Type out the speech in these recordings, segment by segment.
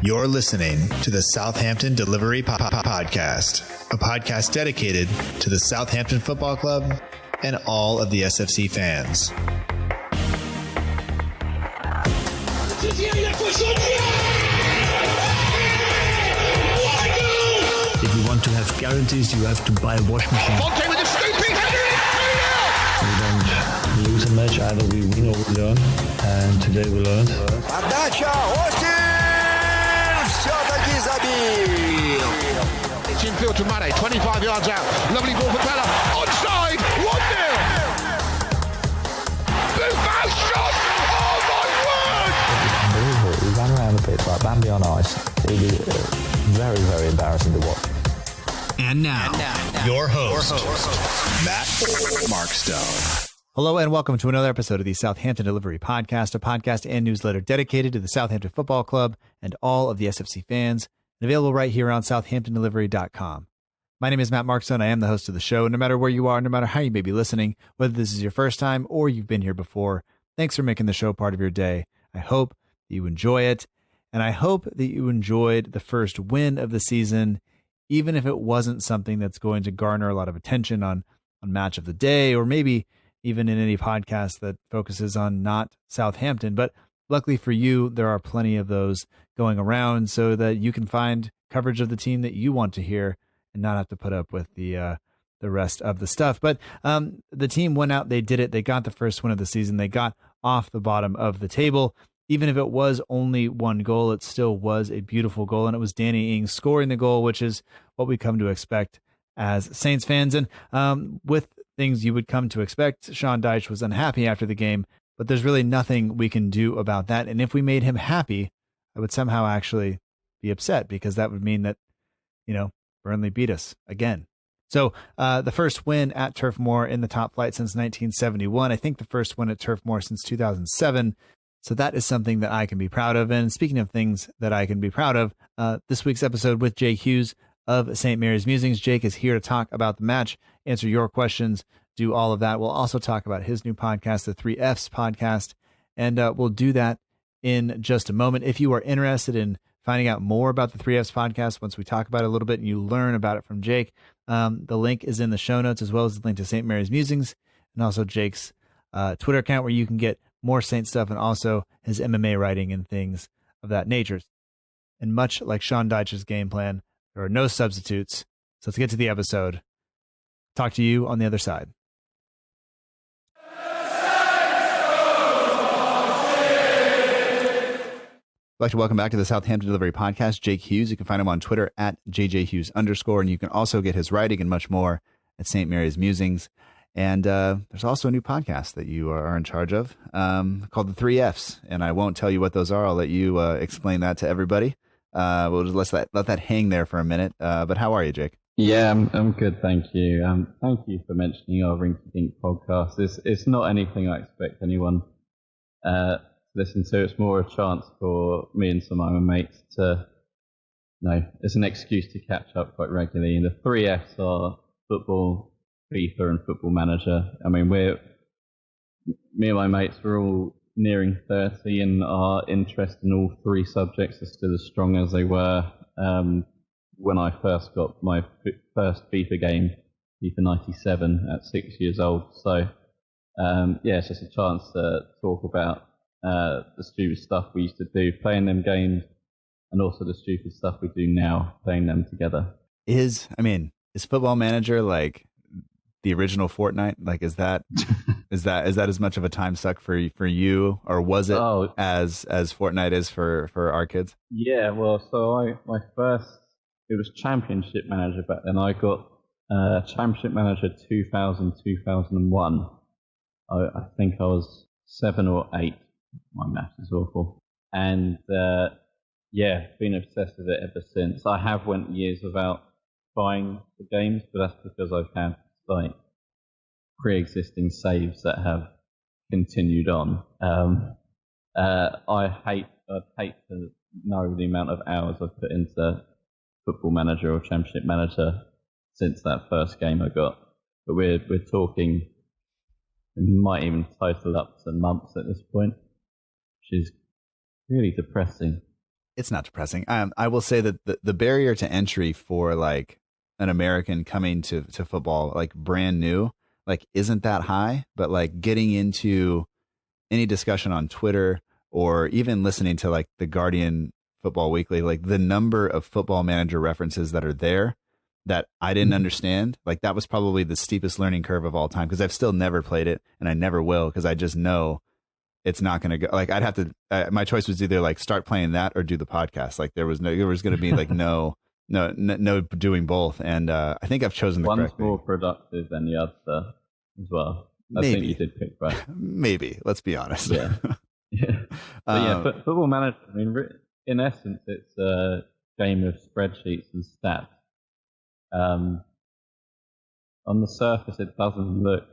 You're listening to the Southampton Dellivery Podcast, a podcast dedicated to the Southampton Football Club and all of the SFC fans. If you want to have guarantees, you have to buy a washing machine. Fonte with a scooping header. We don't lose a match, either we win or we learn. And today we learned. Отдача, Остин! Все-таки забил! It's infield to Mane, 25 yards out. Lovely ball for Bella. Onside, 1-0! Buffon shot! Oh my word! Unbelievable. We ran around the pitch like Bambi on ice. It was very, very embarrassing to watch. And now, your host, Matt Markstone. Hello and welcome to another episode of the Southampton Dellivery Podcast, a podcast and newsletter dedicated to the Southampton Football Club and all of the SFC fans, and available right here on southamptondellivery.com. My name is Matt Markstone. I am the host of the show. No matter where you are, no matter how you may be listening, whether this is your first time or you've been here before, thanks for making the show part of your day. I hope that you enjoy it, and I hope that you enjoyed the first win of the season, even if it wasn't something that's going to garner a lot of attention on Match of the Day, or maybe even in any podcast that focuses on not Southampton. But luckily for you, there are plenty of those going around so that you can find coverage of the team that you want to hear and not have to put up with the rest of the stuff. But the team went out, they did it. They got the first win of the season. They got off the bottom of the table. Even if it was only one goal, it still was a beautiful goal. And it was Danny Ings scoring the goal, which is what we come to expect as Saints fans. And with things you would come to expect, Sean Dyche was unhappy after the game, but there's really nothing we can do about that. And if we made him happy, I would somehow actually be upset, because that would mean that, Burnley beat us again. So the first win at Turf Moor in the top flight since 1971. I think the first win at Turf Moor since 2007. So that is something that I can be proud of. And speaking of things that I can be proud of, this week's episode with Jake Hughes of St. Mary's Musings. Jake is here to talk about the match, answer your questions, do all of that. We'll also talk about his new podcast, the 3Fs podcast, and we'll do that in just a moment. If you are interested in finding out more about the 3Fs podcast, once we talk about it a little bit and you learn about it from Jake, the link is in the show notes, as well as the link to St. Mary's Musings and also Jake's Twitter account, where you can get more Saint stuff and also his MMA writing and things of that nature. And much like Sean Dyche's game plan, there are no substitutes. So let's get to the episode. Talk to you on the other side. I'd like to welcome back to the Southampton Dellivery Podcast, Jake Hughes. You can find him on Twitter at JJHughes_, and you can also get his writing and much more at St. Mary's Musings. And there's also a new podcast that you are in charge of called the 3Fs. And I won't tell you what those are. I'll let you explain that to everybody. We'll just let that hang there for a minute. But how are you, Jake? Yeah, I'm good, thank you. Thank you for mentioning our Ring to Dink podcast. It's not anything I expect anyone to listen to. It's more a chance for me and some of my mates to, it's an excuse to catch up quite regularly. And the 3Fs are football, FIFA, and Football Manager. I mean, me and my mates, we're all nearing 30, and our interest in all three subjects are still as strong as they were when I first got my first FIFA game, FIFA 97, at 6 years old. So, it's just a chance to talk about the stupid stuff we used to do, playing them games, and also the stupid stuff we do now, playing them together. Is Football Manager like the original Fortnite? Like, is that as much of a time suck for you, or was it as Fortnite is for our kids? Yeah, well, so it was Championship Manager back then. I got Championship Manager 2000, 2001. I think I was 7 or 8. My maths is awful. And been obsessed with it ever since. I have went years without buying the games, but that's because I've had pre-existing saves that have continued on. I'd hate to know the amount of hours I've put into Football Manager or Championship Manager since that first game I got. But we're talking, it might even total up to months at this point, which is really depressing. It's not depressing. I will say that the barrier to entry for like an American coming to football, like brand new, like isn't that high, but like getting into any discussion on Twitter or even listening to like the Guardian Football Weekly, like the number of Football Manager references that are there that I didn't understand, like that was probably the steepest learning curve of all time, because I've still never played it and I never will, because I just know it's not going to go. Like I'd have to, my choice was either like start playing that or do the podcast. Like there was going to be like no doing both. And I think I've chosen the one's correct more thing. productive than the other as well. I Maybe. think you did pick right. Maybe, let's be honest. Yeah. Yeah. But Football Manager, I mean, in essence, it's a game of spreadsheets and stats. On the surface, it doesn't look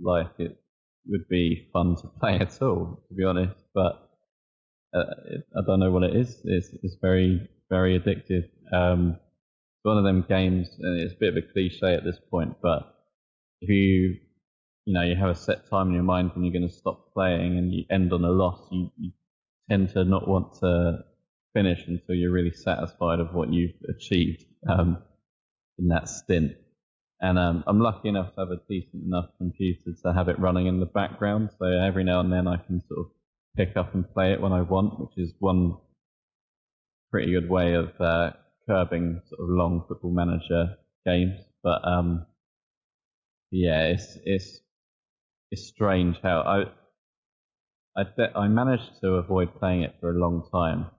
like it would be fun to play at all, to be honest. But I don't know what it is. It's very, very addictive. It's one of them games, and it's a bit of a cliche at this point, but if you have a set time in your mind when you're going to stop playing and you end on a loss, you tend to not want to finish until you're really satisfied of what you've achieved in that stint. And I'm lucky enough to have a decent enough computer to have it running in the background, so every now and then I can sort of pick up and play it when I want, which is one pretty good way of curbing sort of long Football Manager games. But yeah, it's strange how I managed to avoid playing it for a long time,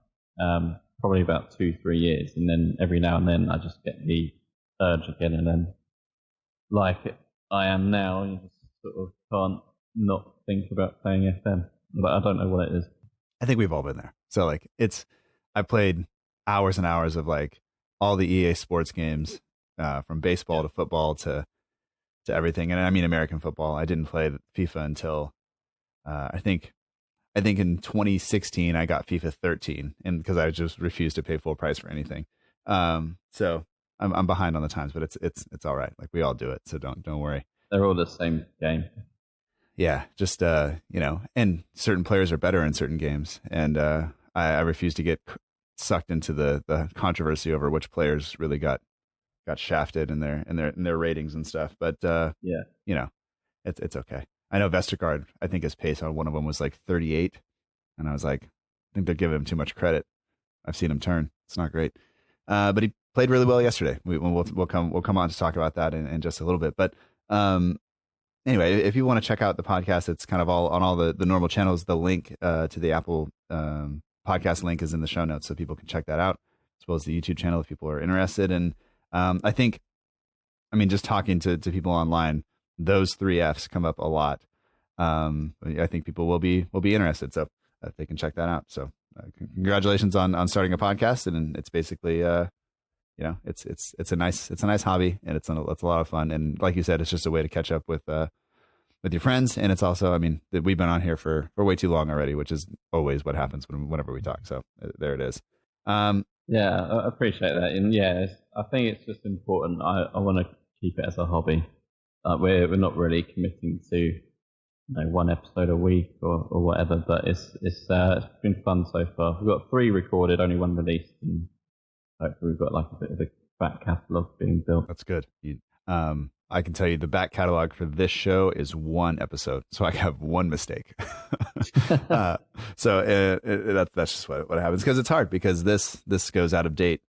probably about 2-3 years, and then every now and then I just get the urge again, and then like I am now, you just sort of can't not think about playing FM. But I don't know what it is. I think we've all been there. So like I played hours and hours of like all the EA sports games, from baseball to football to everything. And I mean American football. I didn't play FIFA until I think in 2016 I got FIFA 13, and because I just refused to pay full price for anything. So I'm behind on the times, but it's all right. Like we all do it, so don't worry. They're all the same game. Yeah, just and certain players are better in certain games, and I refuse to get sucked into the controversy over which players really got shafted in their ratings and stuff. But yeah, it's okay. I know Vestergaard, I think his pace on one of them was like 38, and I was like, I think they're giving him too much credit. I've seen him turn. It's not great, but he played really well yesterday. We'll come on to talk about that in just a little bit. But anyway, if you want to check out the podcast, it's kind of all on all the normal channels. The link to the Apple podcast link is in the show notes, so people can check that out, as well as the YouTube channel if people are interested. And I think, just talking to people online, those 3 Fs come up a lot. I think people will be interested, so they can check that out. So congratulations on starting a podcast, and it's basically it's a nice hobby, and it's a lot of fun. And like you said, it's just a way to catch up with your friends. And it's also, that we've been on here for way too long already, which is always what happens whenever we talk. So there it is. Yeah, I appreciate that. And yeah, I think it's just important. I want to keep it as a hobby. We're not really committing to one episode a week or whatever, but it's been fun so far. We've got 3 recorded, only 1 released, and hopefully we've got like a bit of a back catalogue being built. That's good. I can tell you the back catalog for this show is 1 episode, so I have 1 mistake. So that's just what happens, because it's hard, because this goes out of date,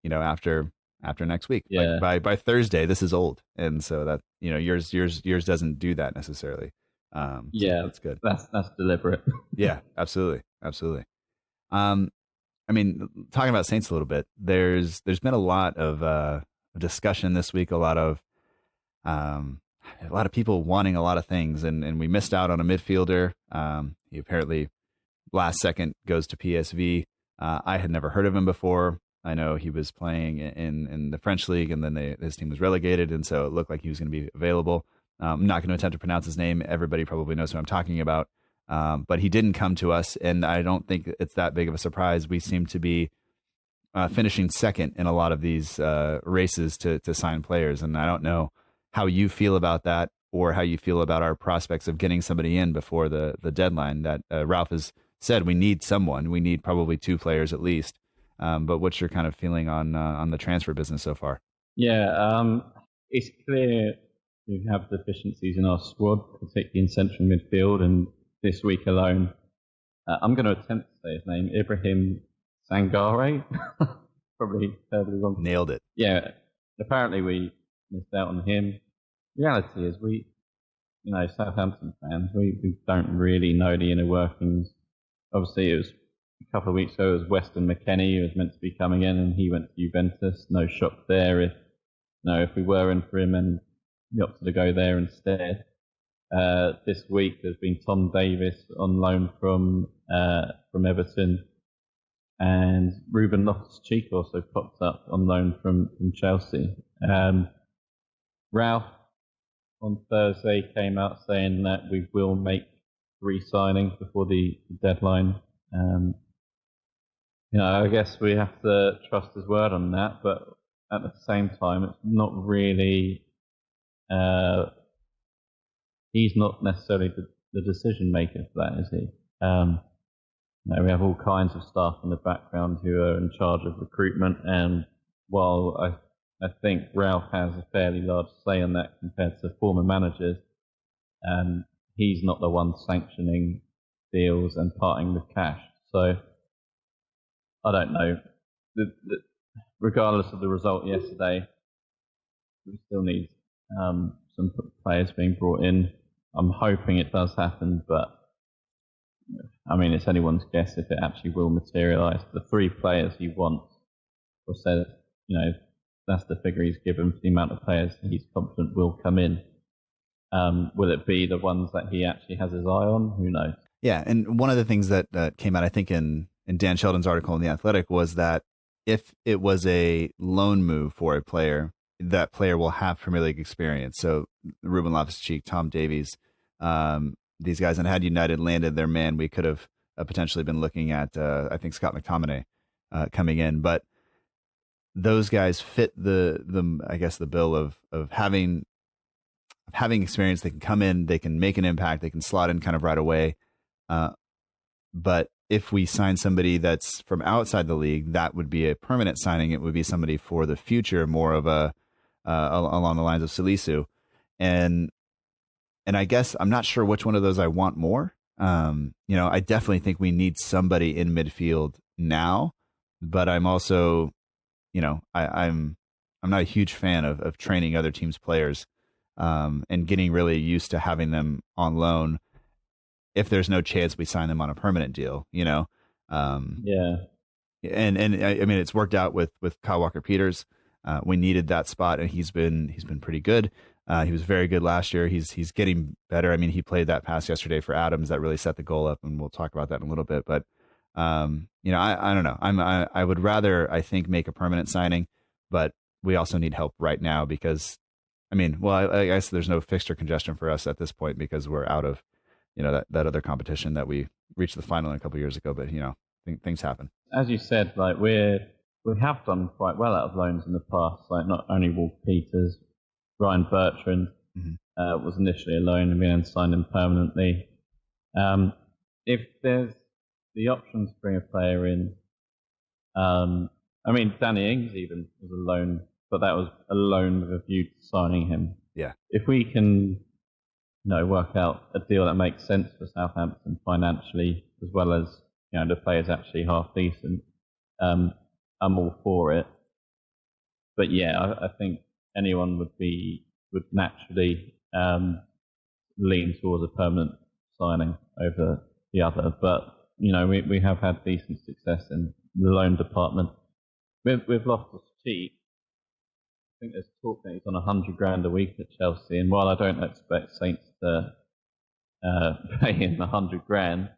after next week. Yeah. Like by Thursday, this is old, and so that yours doesn't do that necessarily. Yeah, so that's good. That's deliberate. Yeah, absolutely. Talking about Saints a little bit, there's been a lot of discussion this week, a lot of people wanting a lot of things, and we missed out on a midfielder. He apparently last second goes to PSV. I had never heard of him before. I know he was playing in the French league, and then his team was relegated, and so it looked like he was going to be available. I'm not going to attempt to pronounce his name. Everybody probably knows who I'm talking about. But he didn't come to us, and I don't think it's that big of a surprise. We seem to be finishing second in a lot of these races to sign players, and I don't know how you feel about that, or how you feel about our prospects of getting somebody in before the deadline. That Ralph has said, we need someone. We need probably 2 players at least. But what's your kind of feeling on the transfer business so far? Yeah, it's clear we have deficiencies in our squad, particularly in central midfield. And this week alone, I'm going to attempt to say his name, Ibrahim Sangare. Probably terribly wrong. Nailed it. Yeah, apparently we missed out on him. Reality is Southampton fans, we don't really know the inner workings. Obviously, it was a couple of weeks ago, it was Weston McKennie who was meant to be coming in, and he went to Juventus. No shock there if we were in for him and he opted to go there instead. This week, there's been Tom Davis on loan from Everton, and Ruben Loftus-Cheek also popped up on loan from Chelsea. Ralph on Thursday came out saying that we will make 3 signings before the deadline. I guess we have to trust his word on that, but at the same time, it's not really. He's not necessarily the decision maker for that, is he? We have all kinds of staff in the background who are in charge of recruitment, and while I think Ralph has a fairly large say in that compared to former managers, he's not the one sanctioning deals and parting with cash. So I don't know. Regardless of the result yesterday, we still need some players being brought in. I'm hoping it does happen, but I mean, it's anyone's guess if it actually will materialise. The 3 players he wants, or said, that's the figure he's given for the amount of players he's confident will come in. Will it be the ones that he actually has his eye on? Who knows? Yeah, and one of the things that came out, I think, in Dan Sheldon's article in The Athletic was that if it was a loan move for a player, that player will have Premier League experience. So Ruben Loftus-Cheek, Tom Davies, these guys, and had United landed their man, we could have potentially been looking at, I think, Scott McTominay coming in. But those guys fit the I guess, the bill of having experience. They can come in, they can make an impact, they can slot in kind of right away. But if we sign somebody that's from outside the league, that would be a permanent signing. It would be somebody for the future, more of a along the lines of Salisu. And I guess I'm not sure which one of those I want more. I definitely think we need somebody in midfield now, but I'm also, I'm not a huge fan of training other teams' players and getting really used to having them on loan if there's no chance we sign them on a permanent deal, Yeah. And I mean, it's worked out with Kyle Walker-Peters. We needed that spot, and he's been pretty good. He was very good last year. He's getting better. I mean, he played that pass yesterday for Adams that really set the goal up, and we'll talk about that in a little bit. But I don't know. I would rather, I think, make a permanent signing, but we also need help right now because, I guess there's no fixture congestion for us at this point because we're out of, that other competition that we reached the final in a couple of years ago. But things happen. As you said, like we have done quite well out of loans in the past. Like not only Walker-Peters, Ryan Bertrand was initially a loan and we then signed him permanently. If there's the option to bring a player in, Danny Ings even was a loan, but that was a loan with a view to signing him. Yeah. If we can, work out a deal that makes sense for Southampton financially, as well as the player's actually half decent, I'm all for it. But yeah, I think anyone would naturally lean towards a permanent signing over the other. But we have had decent success in the loan department. We've lost Loftus-Cheek. I think there's talk that he's on $100,000 a week at Chelsea, and while I don't expect Saints to pay him $100,000,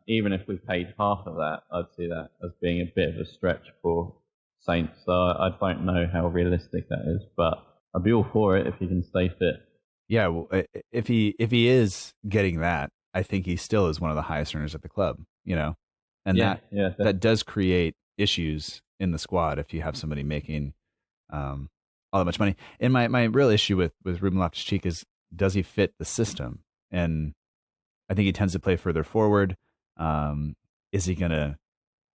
even if we paid half of that, I'd see that as being a bit of a stretch for Saints. So I don't know how realistic that is, but I'd be all for it if he can stay fit. Yeah, well, if he is getting that, I think he still is one of the highest earners at the club. And that does create issues in the squad if you have somebody making all that much money. And my real issue with Ruben Loftus-Cheek is, does he fit the system? And I think he tends to play further forward. Is he gonna?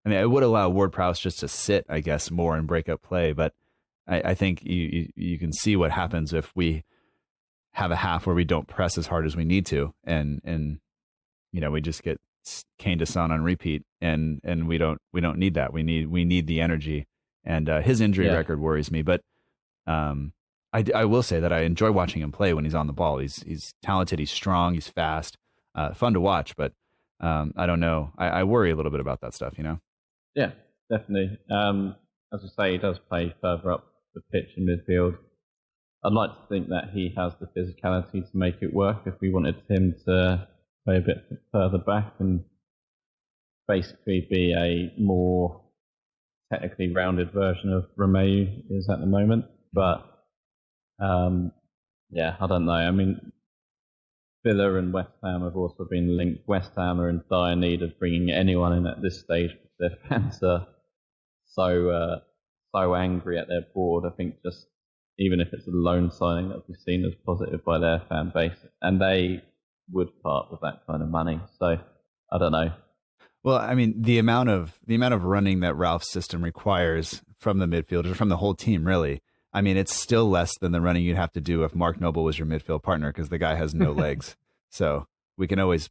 I mean, it would allow Ward-Prowse just to sit, I guess, more and break up play, but I think you can see what happens if we have a half where we don't press as hard as we need to, and we just get Kane to Son on repeat, and we don't need that. We need the energy, and his injury record worries me, but I will say that I enjoy watching him play when he's on the ball. He's talented, he's strong, he's fast, fun to watch, but I don't know. I worry a little bit about that stuff, Yeah, definitely. As I say, he does play further up the pitch in midfield. I'd like to think that he has the physicality to make it work if we wanted him to play a bit further back and basically be a more technically rounded version of Romeu is at the moment. But, I don't know. I mean, Villa and West Ham have also been linked. West Ham are in dire need of bringing anyone in at this stage because their fans are so angry at their board. I think just even if it's a loan signing that we've seen as positive by their fan base, and they would part with that kind of money. So I don't know. Well, I mean, the amount of running that Ralph's system requires from the midfielders, from the whole team, really. I mean, it's still less than the running you'd have to do if Mark Noble was your midfield partner, because the guy has no legs. So we can always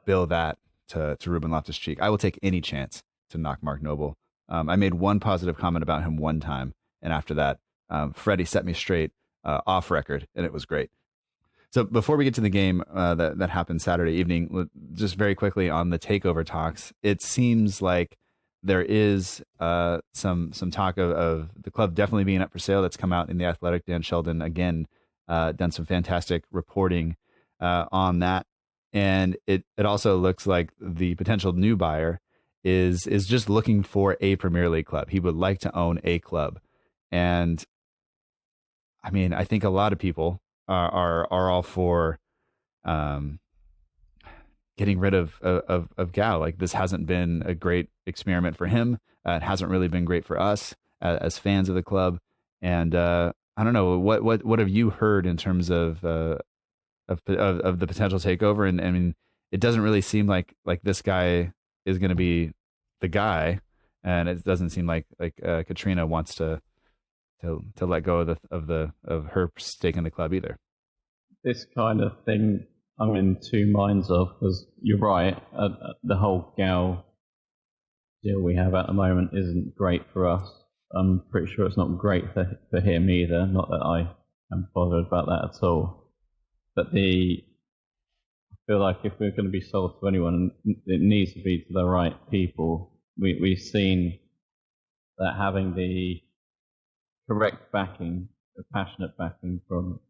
bill that to Ruben Loftus-Cheek. I will take any chance to knock Mark Noble. I made one positive comment about him one time, and after that, Freddie set me straight off record, and it was great. So before we get to the game that happened Saturday evening, just very quickly on the takeover talks, it seems like there is some talk of the club definitely being up for sale. That's come out in The Athletic. Dan Sheldon, again, done some fantastic reporting on that. And it also looks like the potential new buyer is just looking for a Premier League club. He would like to own a club. And I mean, I think a lot of people are all for getting rid of Gal. Like, this hasn't been a great experiment for him. It hasn't really been great for us as fans of the club. And I don't know, what have you heard in terms of the potential takeover? And I mean, it doesn't really seem like this guy is going to be the guy, and it doesn't seem like Katrina wants to let go of her stake in the club either. This kind of thing I'm in two minds of, because you're right, the whole Gal deal we have at the moment isn't great for us. I'm pretty sure it's not great for him either, not that I am bothered about that at all. But I feel like if we're going to be sold to anyone, it needs to be to the right people. We've seen that having the correct backing, the passionate backing from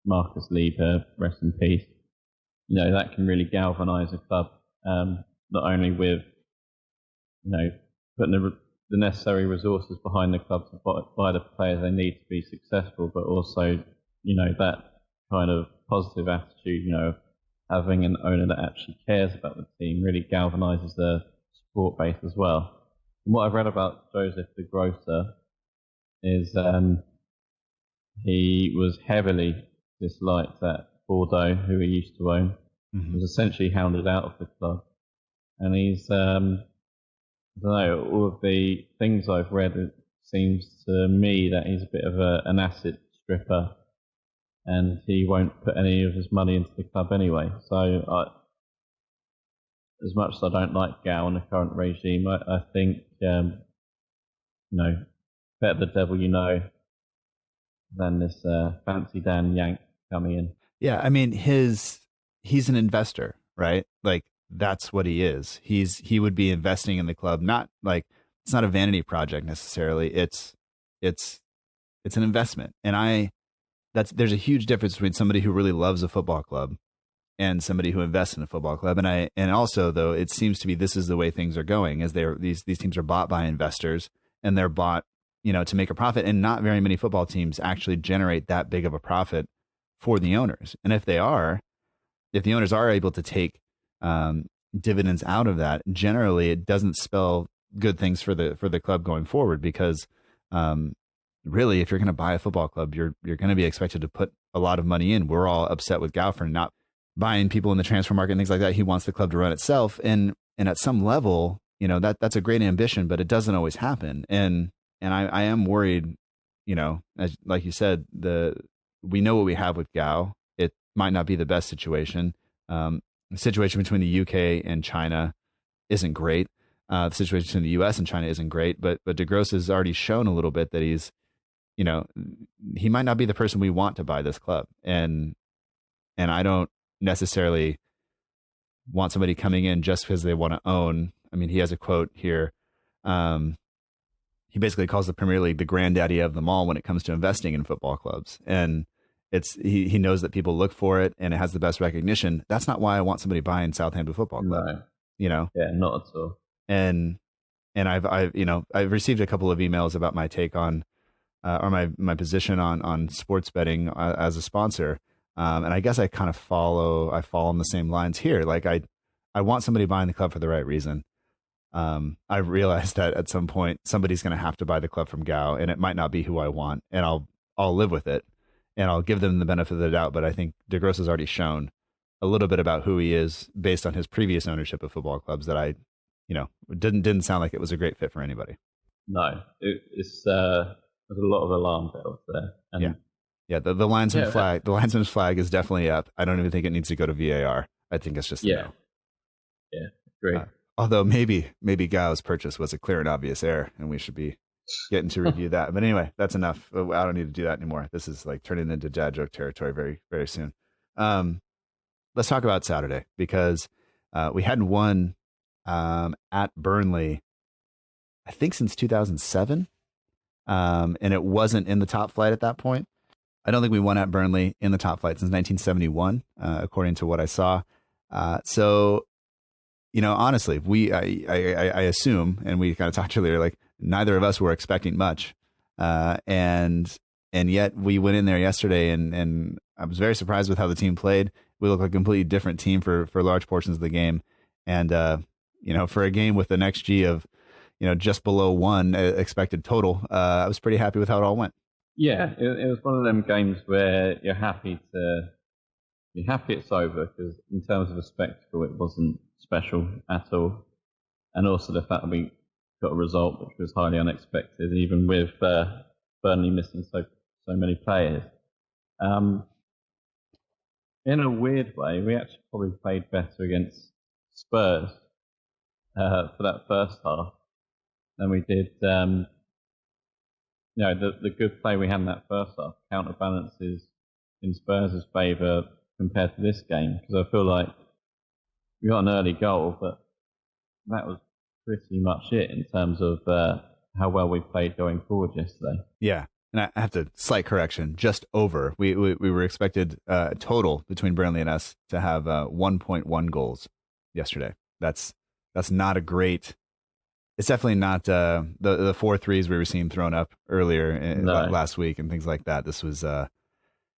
Marcus Lieber, rest in peace, that can really galvanise a club, not only with, putting the necessary resources behind the club to buy the players they need to be successful, but also, that kind of positive attitude, having an owner that actually cares about the team really galvanises the support base as well. And what I've read about Joseph the Grocer is he was heavily disliked at Bordeaux, who he used to own. Mm-hmm. Was essentially hounded out of the club. And he's, I don't know, all of the things I've read, it seems to me that he's a bit of an asset stripper, and he won't put any of his money into the club anyway. So as much as I don't like Gal in the current regime, I think, better the devil you know than this fancy Dan Yank coming in. Yeah, I mean, he's an investor, right? Like, that's what he is. He would be investing in the club, not like, it's not a vanity project necessarily. It's an investment. And there's a huge difference between somebody who really loves a football club and somebody who invests in a football club. And also, though, it seems to be this is the way things are going, as these teams are bought by investors, and they're bought, to make a profit. And not very many football teams actually generate that big of a profit for the owners. And if the owners are able to take dividends out of that, generally it doesn't spell good things for the club going forward, because really, if you're going to buy a football club, you're going to be expected to put a lot of money in. We're all upset with Gal for not buying people in the transfer market and things like that. He wants the club to run itself. And at some level, you know, that's a great ambition, but it doesn't always happen. And I am worried, you know, like you said, we know what we have with Gao. It might not be the best situation. The situation between the UK and China isn't great. The situation between the US and China isn't great, but De Grosse has already shown a little bit that he's, you know, he might not be the person we want to buy this club. And I don't necessarily want somebody coming in just because they want to own. I mean, he has a quote here. He basically calls the Premier League the granddaddy of them all when it comes to investing in football clubs. And he knows that people look for it and it has the best recognition. That's not why I want somebody buying Southampton Football Club. No. You know? Yeah, not at all. And I've received a couple of emails about my take on or my position on sports betting as a sponsor. And I guess I kind of fall on the same lines here. Like I want somebody buying the club for the right reason. I realize that at some point somebody's going to have to buy the club from Gao, and it might not be who I want, and I'll live with it, and I'll give them the benefit of the doubt. But I think De Grosse has already shown a little bit about who he is based on his previous ownership of football clubs that didn't sound like it was a great fit for anybody. No, there's a lot of alarm bells there. And yeah. The linesman's flag. The linesman's flag is definitely up. I don't even think it needs to go to VAR. I think it's just no. Yeah, great. Although maybe Gao's purchase was a clear and obvious error, and we should be getting to review that. But anyway, that's enough. I don't need to do that anymore. This is like turning into dad joke territory very, very soon. Let's talk about Saturday, because we hadn't won at Burnley, I think, since 2007, and it wasn't in the top flight at that point. I don't think we won at Burnley in the top flight since 1971, according to what I saw. So, you know, honestly, I assume, and we kind of talked earlier, like neither of us were expecting much, and yet we went in there yesterday, and I was very surprised with how the team played. We looked like a completely different team for large portions of the game, and you know, for a game with an XG of, you know, just below 1 expected total, I was pretty happy with how it all went. Yeah, it was one of them games where you're happy it's over, because in terms of a spectacle, it wasn't special at all. And also the fact that we got a result which was highly unexpected, even with Burnley missing so many players. In a weird way, we actually probably played better against Spurs for that first half than we did. You know, the good play we had in that first half counterbalances in Spurs' favour compared to this game, because I feel like we got an early goal, but that was pretty much it in terms of how well we played going forward yesterday. Yeah, and I have to slight correction, just over. We were expected total between Burnley and us to have 1.1 goals yesterday. That's not a great. It's definitely not the 4 threes we were seeing thrown up earlier last week and things like that. This was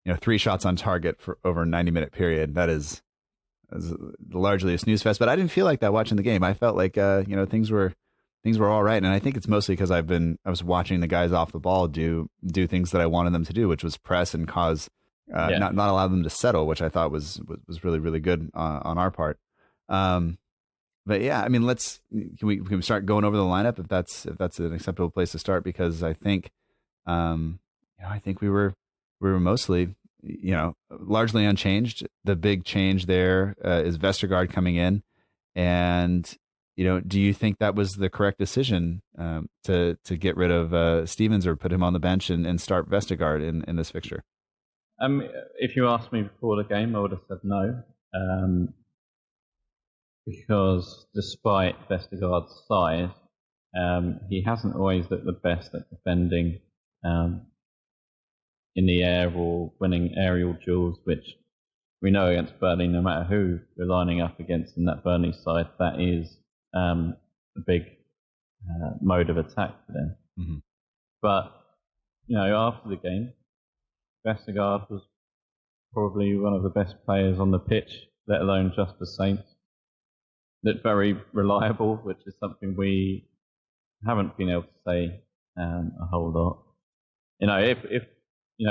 3 shots on target for over a 90-minute period. That is largely a snooze fest. But I didn't feel like that watching the game. I felt like things were all right, and I think it's mostly because I was watching the guys off the ball do things that I wanted them to do, which was press and cause not allow them to settle, which I thought was really, really good on our part. But yeah, I mean, can we start going over the lineup if that's an acceptable place to start, because I think I think we were mostly largely unchanged. The big change there is Vestergaard coming in, and do you think that was the correct decision to get rid of Stevens or put him on the bench and start Vestergaard in this fixture? If you asked me before the game, I would have said no. Because despite Vestergaard's size, he hasn't always looked the best at defending in the air or winning aerial duels, which we know against Burnley, no matter who we're lining up against in that Burnley side, that is a big mode of attack for them. Mm-hmm. But, after the game, Vestergaard was probably one of the best players on the pitch, let alone just for Saints. Looked very reliable, which is something we haven't been able to say a whole lot. If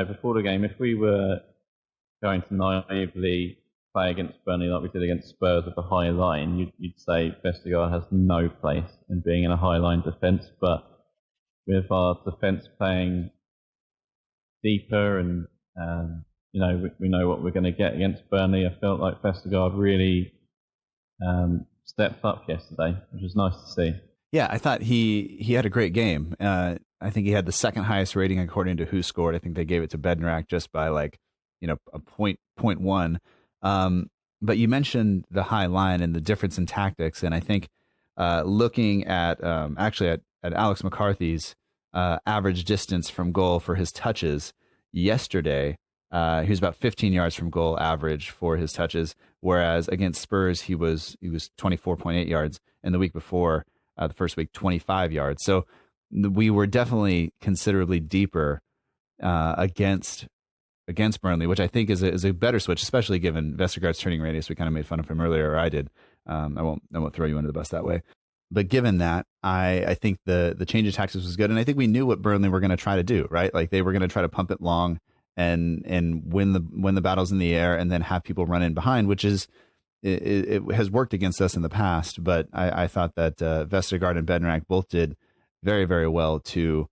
before the game, if we were going to naively play against Burnley like we did against Spurs with a high line, you'd say Vestergaard has no place in being in a high line defence. But with our defence playing deeper and we know what we're going to get against Burnley, I felt like Vestergaard really stepped up yesterday, which was nice to see. Yeah, I thought he had a great game. I think he had the second highest rating according to Who Scored. I think they gave it to Bednarak just by a point one. But you mentioned the high line and the difference in tactics, and I think looking at at Alex McCarthy's average distance from goal for his touches yesterday, he was about 15 yards from goal average for his touches, whereas against Spurs he was 24.8 yards, and the week before, the first week, 25 yards. So we were definitely considerably deeper against Burnley, which I think is a better switch, especially given Vestergaard's turning radius. We kind of made fun of him earlier, or I did. I won't throw you under the bus that way. But given that, I think the change of tactics was good, and I think we knew what Burnley were going to try to do, right? Like they were going to try to pump it long and win the battles in the air, and then have people run in behind, which is it has worked against us in the past. But I thought that Vestergaard and Bednarak both did very, very well to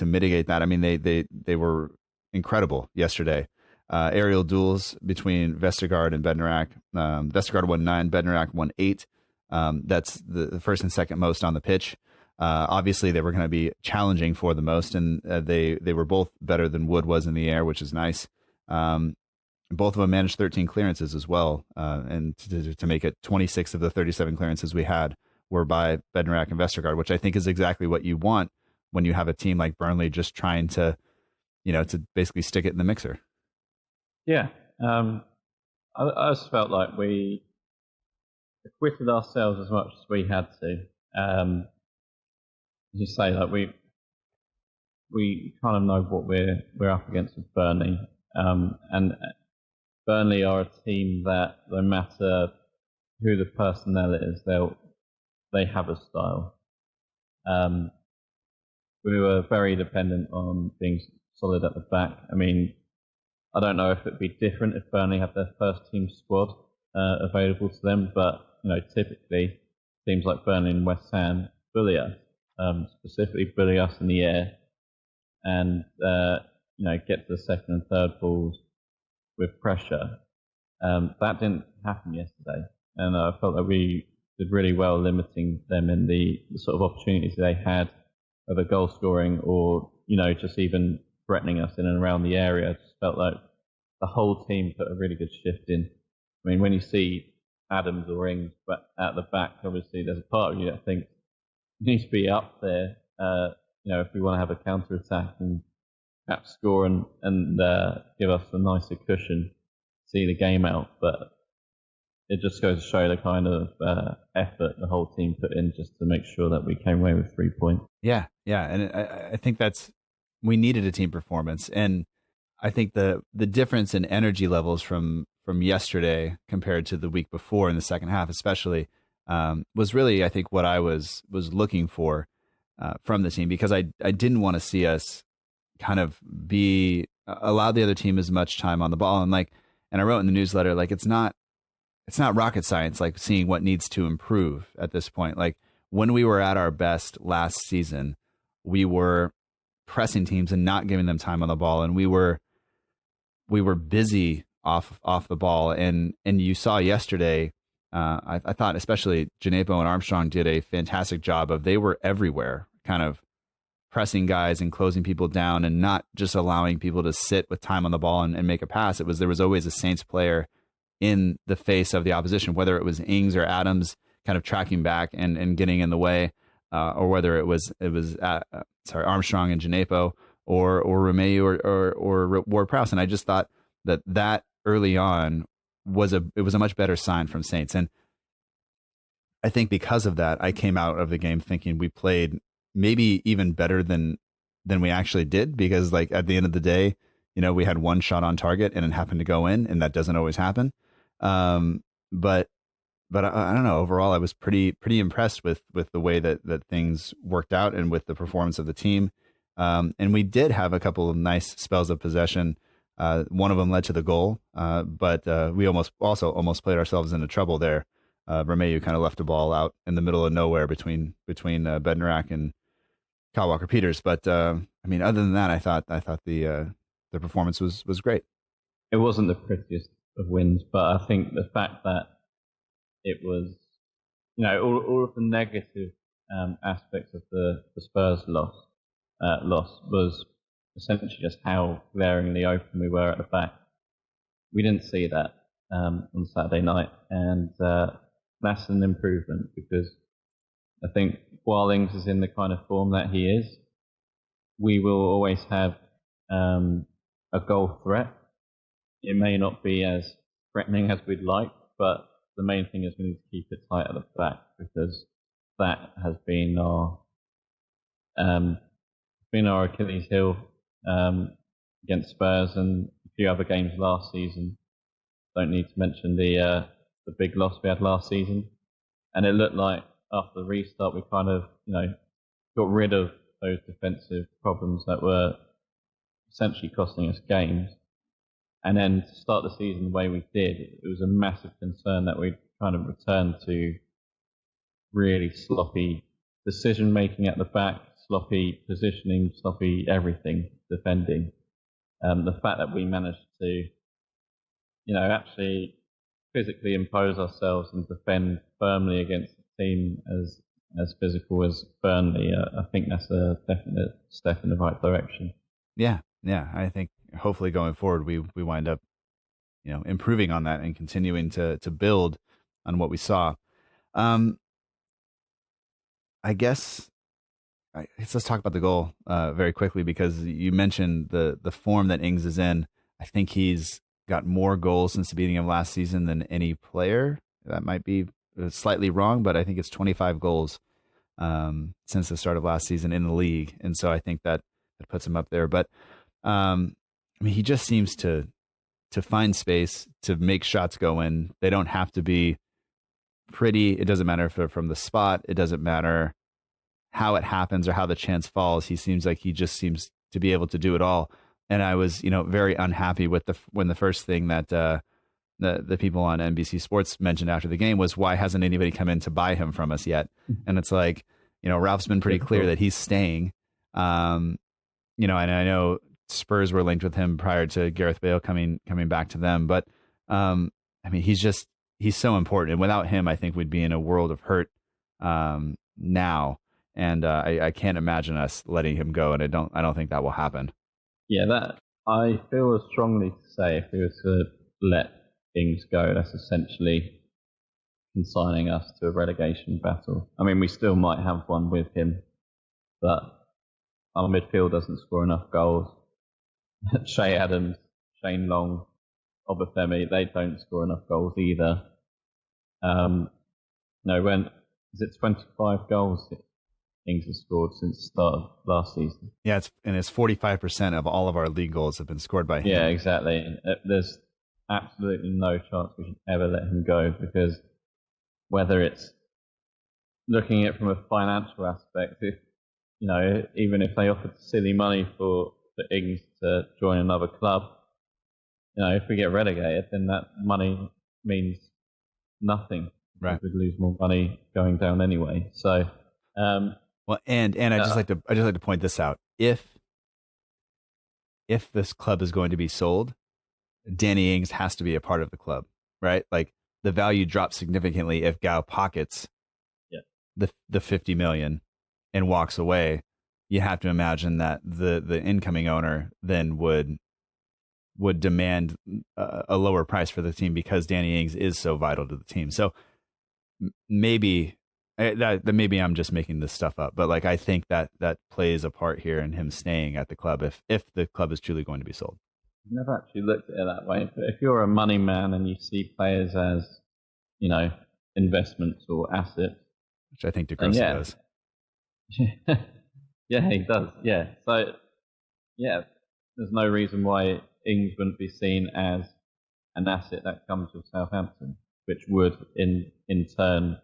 mitigate that. I mean, they were incredible yesterday. Aerial duels between Vestergaard and Bednarak. Vestergaard won 9, Bednarak won 8. That's the first and second most on the pitch. Obviously, they were going to be challenging for the most, and they were both better than Wood was in the air, which is nice. Both of them managed 13 clearances as well, and to make it 26 of the 37 clearances we had were by Bednarak and Vestergaard, which I think is exactly what you want when you have a team like Burnley just trying to basically stick it in the mixer. Yeah. I just felt like we acquitted ourselves as much as we had to. As you say, like we kind of know what we're up against with Burnley. And Burnley are a team that no matter who the personnel is, they have a style. We were very dependent on being solid at the back. I mean, I don't know if it'd be different if Burnley had their first team squad available to them, but typically teams like Burnley and West Ham bully us, specifically bully us in the air, and get to the second and third balls with pressure. That didn't happen yesterday, and I felt that we did really well limiting them in the sort of opportunities they had of a goal scoring, or just even threatening us in and around the area. I just felt like the whole team put a really good shift in. I mean, when you see Adams or Ings but at the back, obviously there's a part of you that thinks you need to be up there, if we want to have a counter attack and perhaps score and give us a nicer cushion, see the game out. But it just goes to show the kind of effort the whole team put in just to make sure that we came away with 3 points. Yeah, and I think we needed a team performance, and I think the difference in energy levels from yesterday compared to the week before in the second half, especially, was really, I think, what I was looking for from the team, because I didn't want to see us kind of allow the other team as much time on the ball, and I wrote in the newsletter, like it's not rocket science, like seeing what needs to improve at this point. Like when we were at our best last season, we were pressing teams and not giving them time on the ball, and we were busy off the ball, and you saw yesterday. I thought especially Djenepo and Armstrong did a fantastic job they were everywhere, kind of pressing guys and closing people down, and not just allowing people to sit with time on the ball and make a pass. There was always a Saints player in the face of the opposition, whether it was Ings or Adams kind of tracking back and getting in the way, or whether it was Armstrong and Djenepo or Romeu or Ward-Prowse. And I just thought that early on was a much better sign from Saints. And I think because of that, I came out of the game thinking we played maybe even better than we actually did, because at the end of the day, we had one shot on target and it happened to go in, and that doesn't always happen. But I don't know. Overall, I was pretty impressed with the way that things worked out and with the performance of the team. And we did have a couple of nice spells of possession. One of them led to the goal, but we almost played ourselves into trouble there. Romeu kind of left the ball out in the middle of nowhere between Bednarak and Kyle Walker-Peters. But I mean, other than that, I thought the performance was great. It wasn't the prettiest of wins, but I think the fact that it was, all of the negative aspects of the Spurs loss was essentially just how glaringly open we were at the back. We didn't see that on Saturday night, and that's an improvement, because I think while Ings is in the kind of form that he is, we will always have a goal threat. It may not be as threatening as we'd like, but the main thing is we need to keep it tight at the back, because that has been our Achilles heel against Spurs and a few other games last season. Don't need to mention the big loss we had last season. And it looked like after the restart we kind of got rid of those defensive problems that were essentially costing us games. And then to start the season the way we did, it was a massive concern that we'd kind of returned to really sloppy decision making at the back, sloppy positioning, sloppy everything, defending. The fact that we managed to, actually physically impose ourselves and defend firmly against a team as physical as Burnley, I think that's a definite step in the right direction. Yeah. I think hopefully going forward we wind up, improving on that and continuing to build on what we saw. I guess let's talk about the goal very quickly, because you mentioned the form that Ings is in. I think he's got more goals since the beginning of last season than any player. That might be slightly wrong, but I think it's 25 goals since the start of last season in the league, and so I think that puts him up there. But I mean, he just seems to find space, to make shots go in. They don't have to be pretty. It doesn't matter if they're from the spot. It doesn't matter how it happens or how the chance falls. He seems like he just seems to be able to do it all. And I was, very unhappy with when the first thing that the people on NBC Sports mentioned after the game was, why hasn't anybody come in to buy him from us yet? And it's like, Ralph's been pretty clear that he's staying. And I know Spurs were linked with him prior to Gareth Bale coming back to them. But I mean, he's so important. And without him, I think we'd be in a world of hurt now. And I can't imagine us letting him go. And I don't think that will happen. Yeah, that I feel as strongly to say, if we were to let Ings go, that's essentially consigning us to a relegation battle. I mean, we still might have one with him, but our midfield doesn't score enough goals. Shea Adams, Shane Long, Obafemi, they don't score enough goals either. When is it 25 goals Ings has scored since the start of last season? Yeah, it's 45% of all of our league goals have been scored by him. Yeah, exactly. There's absolutely no chance we should ever let him go, because whether it's looking at it from a financial aspect, even if they offered silly money for Ings to join another club, if we get relegated, then that money means nothing. Right. We'd lose more money going down anyway. So, well, and I just like to point this out. If this club is going to be sold, Danny Ings has to be a part of the club, right? Like, the value drops significantly if Gao pockets the 50 million and walks away. You have to imagine that the incoming owner then would demand a lower price for the team, because Danny Ings is so vital to the team. So maybe I'm just making this stuff up, but like, I think that plays a part here in him staying at the club if the club is truly going to be sold. I've never actually looked at it that way. But if you're a money man and you see players as, investments or assets, which I think De Grossi does. Yeah, he does. Yeah. So, yeah, there's no reason why Ings wouldn't be seen as an asset that comes with Southampton, which would in turn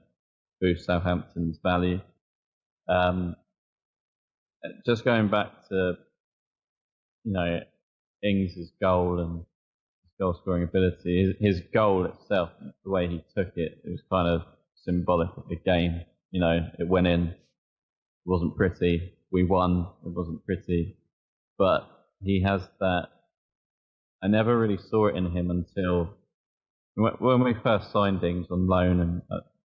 boost Southampton's value. Just going back to, Ings' goal and his goal scoring ability. His goal itself, the way he took it, it was kind of symbolic of the game. You know, it went in, it wasn't pretty. We won, it wasn't pretty. But he has that. I never really saw it in him until when we first signed Ings on loan, and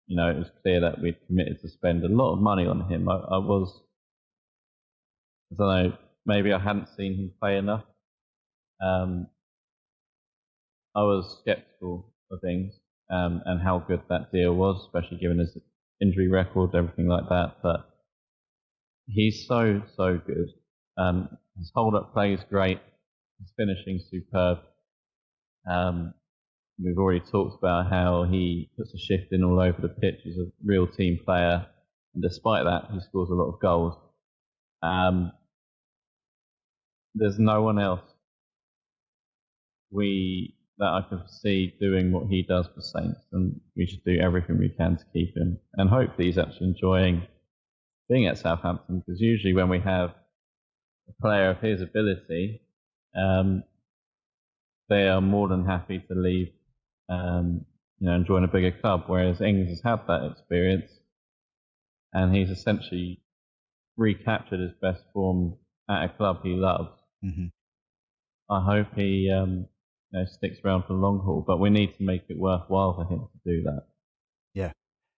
you know, it was clear that we'd committed to spend a lot of money on him. I don't know, maybe I hadn't seen him play enough. I was sceptical of Ings and how good that deal was, especially given his injury record, everything like that. But he's so good. His hold-up play is great. His finishing superb. We've already talked about how he puts a shift in all over the pitch. He's a real team player, and despite that, he scores a lot of goals. There's no one else that I can see doing what he does for Saints, and we should do everything we can to keep him. And hopefully he's actually enjoying being at Southampton, because usually when we have a player of his ability, they are more than happy to leave, and join a bigger club. Whereas Ings has had that experience, and he's essentially recaptured his best form at a club he loves. Mm-hmm. I hope he sticks around for the long haul, but we need to make it worthwhile for him to do that.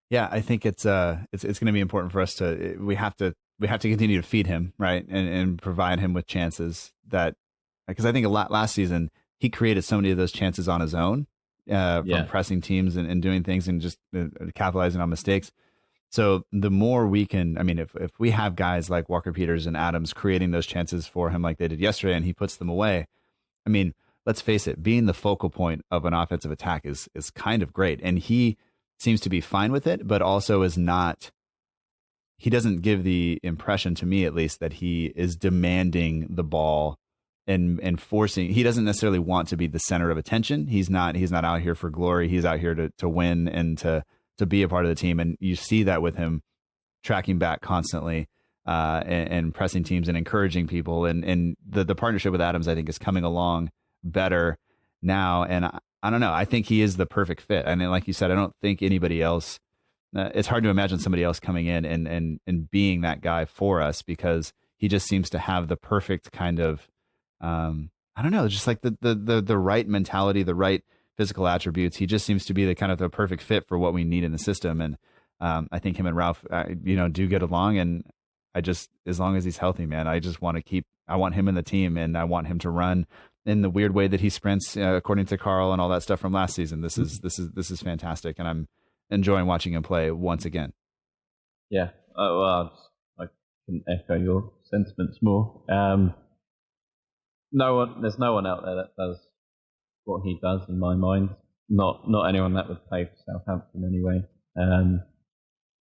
Yeah, I think it's going to be important for us to we have to continue to feed him, right, and provide him with chances that, because I think last season he created so many of those chances on his own, from pressing teams and doing things and just capitalizing on mistakes. So the more we can, I mean, if we have guys like Walker Peters and Adams creating those chances for him like they did yesterday, and he puts them away, I mean, let's face it, being the focal point of an offensive attack is kind of great. And he seems to be fine with it, but also is not, he doesn't give the impression, to me at least, that he is demanding the ball and forcing. He doesn't necessarily want to be the center of attention. He's not out here for glory. He's out here to win and to be a part of the team. And you see that with him tracking back constantly, and pressing teams and encouraging people. And the partnership with Adams, I think, is coming along better now. And I don't know. I think he is the perfect fit. And like you said, I don't think anybody else, it's hard to imagine somebody else coming in and being that guy for us, because he just seems to have the perfect kind of, I don't know, just like the right mentality, the right physical attributes. He just seems to be the kind of the perfect fit for what we need in the system. And I think him and Ralph, do get along. And I just, as long as he's healthy, man, I just want I want him in the team, and I want him to run in the weird way that he sprints, according to Carl and all that stuff from last season. This is fantastic, and I'm enjoying watching him play once again. Yeah, I can echo your sentiments more. There's no one out there that does what he does in my mind. Not anyone that would play for Southampton anyway.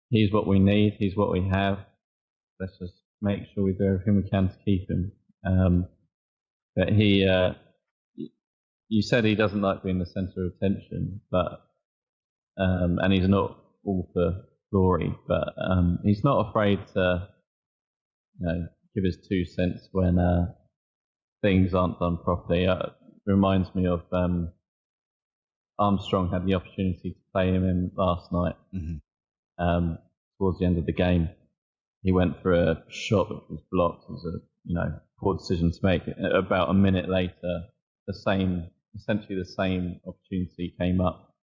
He's what we need. He's what we have. Let's just make sure we do everything we can to keep him. But you said he doesn't like being the centre of attention, but and he's not all for glory, but he's not afraid to give his 2 cents when things aren't done properly. It reminds me of Armstrong had the opportunity to play him in last night. Mm-hmm. Towards the end of the game, he went for a shot which was blocked. It was a poor decision to make. About a minute later, essentially the same opportunity came up.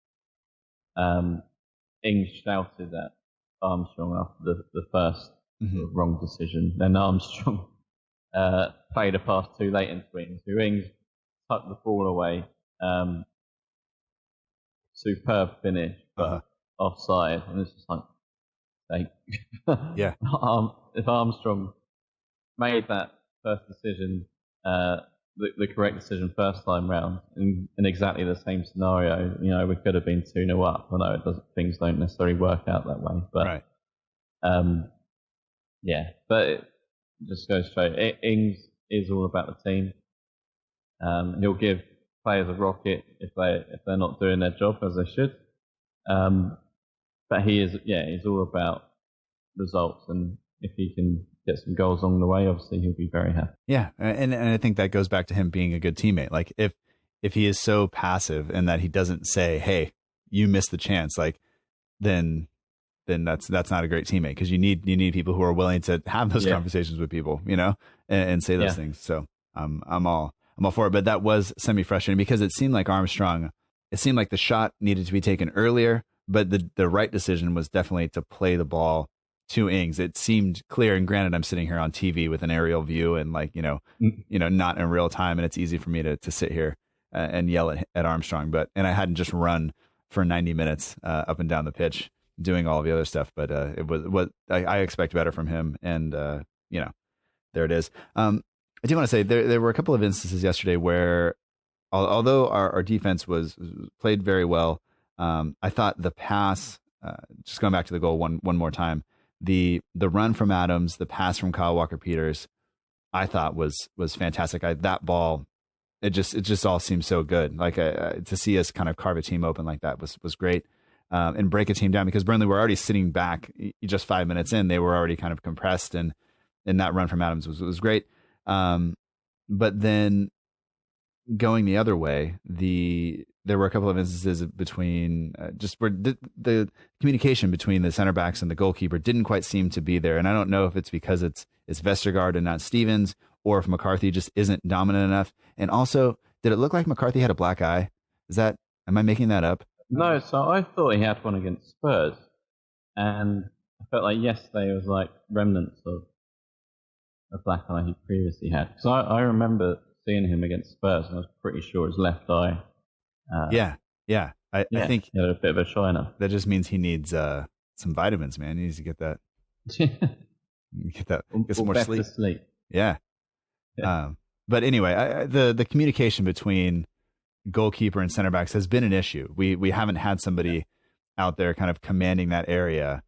Ings shouted at Armstrong after the first sort of wrong decision. Then Armstrong played a pass too late into Ings, who Ings tucked the ball away. Superb finish, but offside. And it's just like, yeah. If Armstrong made that first decision, the correct decision first time round, in exactly the same scenario, we could have been 2-0 up. I know things don't necessarily work out that way, but right. But it just goes straight. Ings is all about the team. He'll give players a rocket if they're not doing their job as they should. But he's all about results, and if he can get some goals along the way, obviously he'll be very happy. Yeah, and I think that goes back to him being a good teammate. Like if he is so passive and that he doesn't say, "Hey, you missed the chance," like then that's not a great teammate, because you need people who are willing to have those conversations with people, and say those things. So I'm all for it. But that was semi-frustrating because it seemed like Armstrong. It seemed like the shot needed to be taken earlier, but the right decision was definitely to play the ball to Ings. It seemed clear, and granted, I'm sitting here on TV with an aerial view and not in real time, and it's easy for me to sit here and yell at Armstrong. And I hadn't just run for 90 minutes up and down the pitch doing all the other stuff, but it was what I expect better from him, and there it is. I do want to say there were a couple of instances yesterday where, although our defense was played very well, I thought the pass, just going back to the goal one more time, the run from Adams, the pass from Kyle Walker-Peters, I thought was fantastic. That ball, it just all seemed so good. Like to see us kind of carve a team open like that was great, and break a team down, because Burnley were already sitting back just 5 minutes in. They were already kind of compressed, and that run from Adams was great. But then going the other way, there were a couple of instances between just where the communication between the center backs and the goalkeeper didn't quite seem to be there. And I don't know if it's because it's Vestergaard and not Stevens, or if McCarthy just isn't dominant enough. And also, did it look like McCarthy had a black eye? Am I making that up? No, so I thought he had one against Spurs, and I felt like yesterday was like remnants of a black eye he previously had. Because I remember seeing him against Spurs, and I was pretty sure his left eye. I think he had a bit of a shiner. That just means he needs some vitamins, man. He needs to get that. Get some more sleep. Yeah. But anyway, the communication between goalkeeper and center backs has been an issue. We haven't had somebody out there kind of commanding that area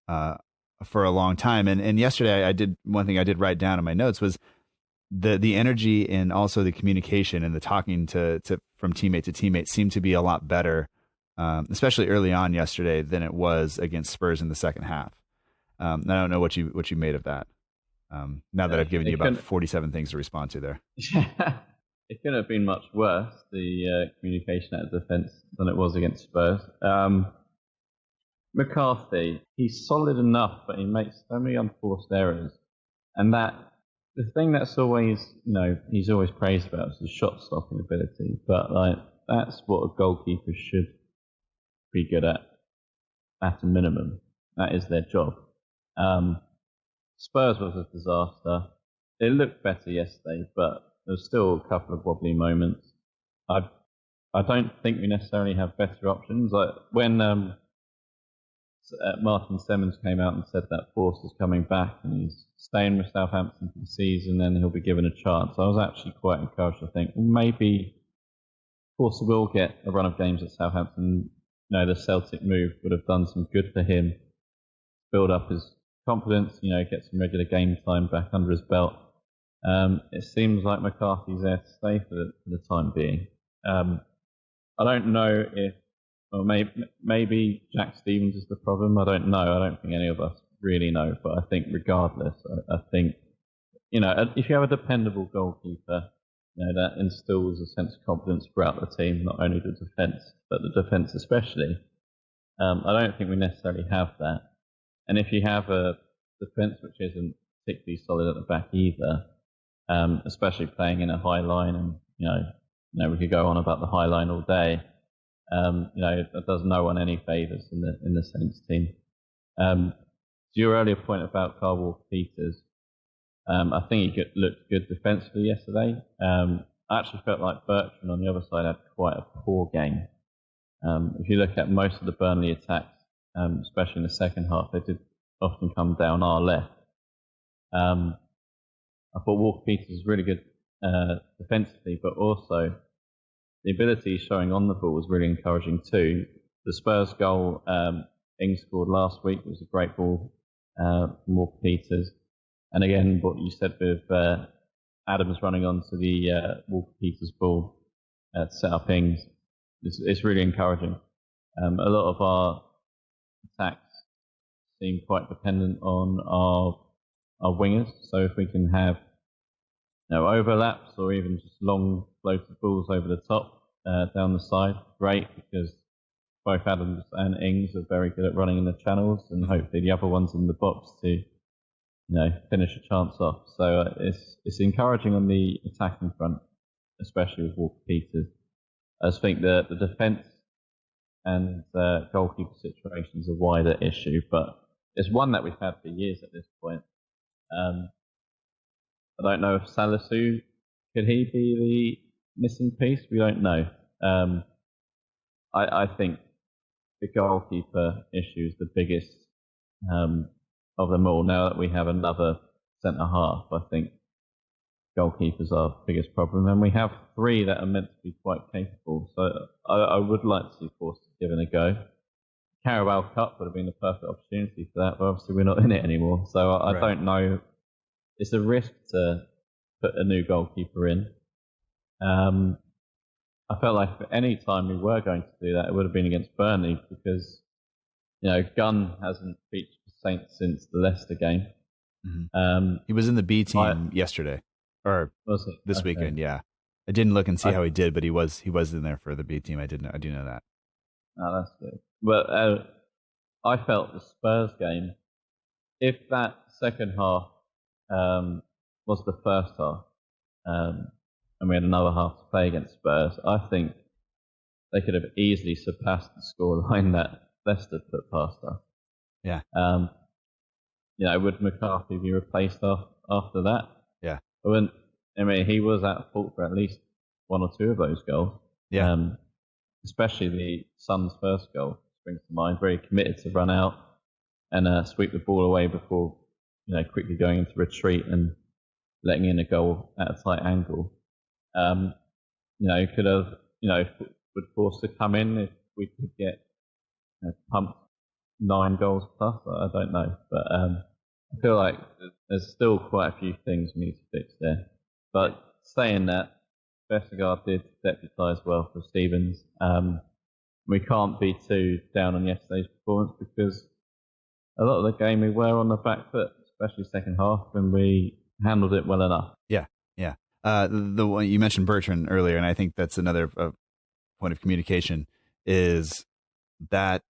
for a long time. And yesterday one thing I did write down in my notes was the energy and also the communication and the talking to from teammate to teammate seemed to be a lot better, especially early on yesterday, than it was against Spurs in the second half. I don't know what you made of that. Now that I've given you about 47 things to respond to there. It couldn't have been much worse, the communication at defence, than it was against Spurs. McCarthy, he's solid enough, but he makes so many unforced errors. And the thing that's always, he's always praised about is his shot stopping ability. But that's what a goalkeeper should be good at a minimum. That is their job. Spurs was a disaster. It looked better yesterday, but there was still a couple of wobbly moments. I don't think we necessarily have better options. Like when Martin Semmens came out and said that Forster's coming back and he's staying with Southampton for the season, and he'll be given a chance, I was actually quite encouraged to think, well, maybe Forster will get a run of games at Southampton. The Celtic move would have done some good for him, build up his confidence, get some regular game time back under his belt. It seems like McCarthy's there to stay for the time being. I don't know maybe Jack Stevens is the problem. I don't know. I don't think any of us really know. But I think regardless, I think, if you have a dependable goalkeeper, that instills a sense of confidence throughout the team, not only the defence, but the defence especially. I don't think we necessarily have that. And if you have a defence which isn't particularly solid at the back either, especially playing in a high line, and we could go on about the high line all day. That does no one any favours in the Saints team. To your earlier point about Kyle Walker-Peters, I think he looked good defensively yesterday. I actually felt like Bertrand on the other side had quite a poor game. If you look at most of the Burnley attacks, especially in the second half, they did often come down our left. I thought Walker-Peters was really good defensively, but also the ability he's showing on the ball was really encouraging too. The Spurs goal Ings scored last week was a great ball from Walker-Peters. And again, what you said with Adams running onto the Walker-Peters ball to set up Ings, it's really encouraging. A lot of our attacks seem quite dependent on our our wingers. So if we can have overlaps or even just long floated balls over the top down the side, great, because both Adams and Ings are very good at running in the channels, and hopefully the other ones in the box to finish a chance off. So it's encouraging on the attacking front, especially with Walker-Peters. I just think the defence and goalkeeper situation is a wider issue, but it's one that we've had for years at this point. I don't know if Salisu, could he be the missing piece? We don't know. I think the goalkeeper issue is the biggest of them all. Now that we have another centre half, I think goalkeepers are the biggest problem, and we have three that are meant to be quite capable. So I would like to see Forster given a go. Carabao Cup would have been the perfect opportunity for that, but obviously we're not in it anymore. So I don't know. It's a risk to put a new goalkeeper in. I felt like for any time we were going to do that, it would have been against Burnley, because Gunn hasn't featured for Saints since the Leicester game. Mm-hmm. He was in the B team yesterday, or this weekend. Yeah, I didn't look and see how he did, but he was in there for the B team. I do know that. Oh, that's good. But I felt the Spurs game, if that second half was the first half, and we had another half to play against Spurs, I think they could have easily surpassed the scoreline that Leicester put past us. Yeah. Would McCarthy be replaced after that? Yeah. He was at fault for at least one or two of those goals. Yeah. Especially the Suns' first goal springs to mind. Very committed to run out and sweep the ball away before quickly going into retreat and letting in a goal at a tight angle. Could have, would Forster come in if we could get pumped 9 goals plus? I don't know, but I feel like there's still quite a few things we need to fix there. But saying that, Vestergaard did deputise well for Stevens. We can't be too down on yesterday's performance, because a lot of the game we were on the back foot, especially second half, and we handled it well enough. Yeah. The one you mentioned Bertrand earlier, and I think that's another point of communication, is that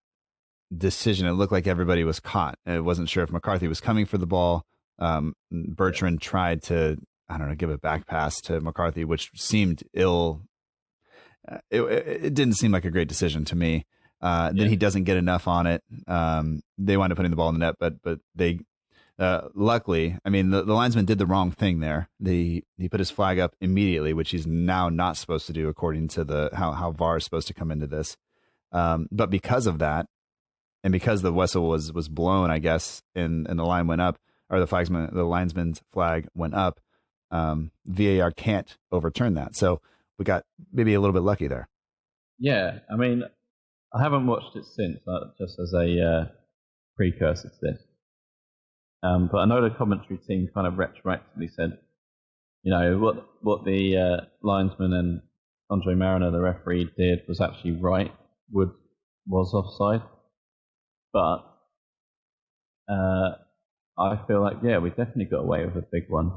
decision. It looked like everybody was caught. It wasn't sure if McCarthy was coming for the ball. Bertrand tried to, give a back pass to McCarthy, which seemed ill. It didn't seem like a great decision to me. Then he doesn't get enough on it. They wind up putting the ball in the net, but they luckily, the linesman did the wrong thing there. He put his flag up immediately, which he's now not supposed to do according to how VAR is supposed to come into this. But because of that, and because the whistle was blown, I guess, and the line went up, or the linesman's flag went up, VAR can't overturn that. So we got maybe a little bit lucky there. Yeah, I haven't watched it since, just as a precursor to this. But I know the commentary team kind of retroactively said, what the linesman and Andre Mariner, the referee, did was actually right. Wood was offside. But I feel like, we definitely got away with a big one.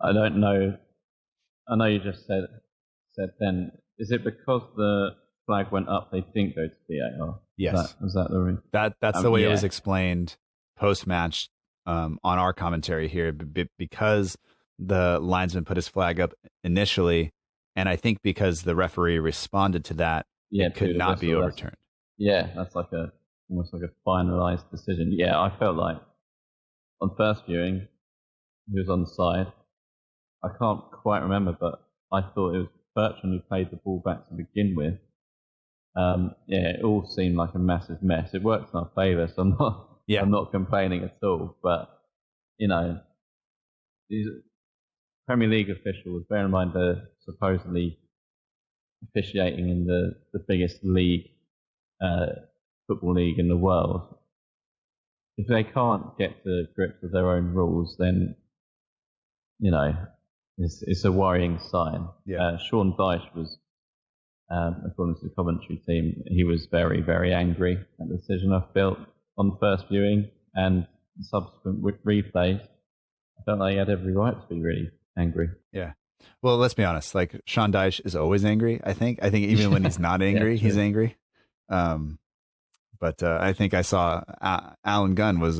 I don't know. I know you just said then, is it because the flag went up they didn't go to VAR? Yes. Was that the reason? That's the way it was explained post-match on our commentary here, because the linesman put his flag up initially, and I think because the referee responded to that, it could not be overturned. That's almost like a finalised decision. Yeah, I felt like on first viewing, he was on the side. I can't quite remember, but I thought it was Bertrand who played the ball back to begin with. It all seemed like a massive mess. It worked in our favour, so I'm not complaining at all. But these Premier League officials, bear in mind they're supposedly officiating in the biggest league, football league in the world. If they can't get to grips with their own rules, then it's a worrying sign. Sean Dyche was, according to the commentary team, he was very, very angry at the decision I felt on first viewing, and subsequent replays, I felt like he had every right to be really angry. Yeah. Well, let's be honest. Like Sean Dyche is always angry. I think even when he's not angry, he's angry. But I think I saw Alan Gunn was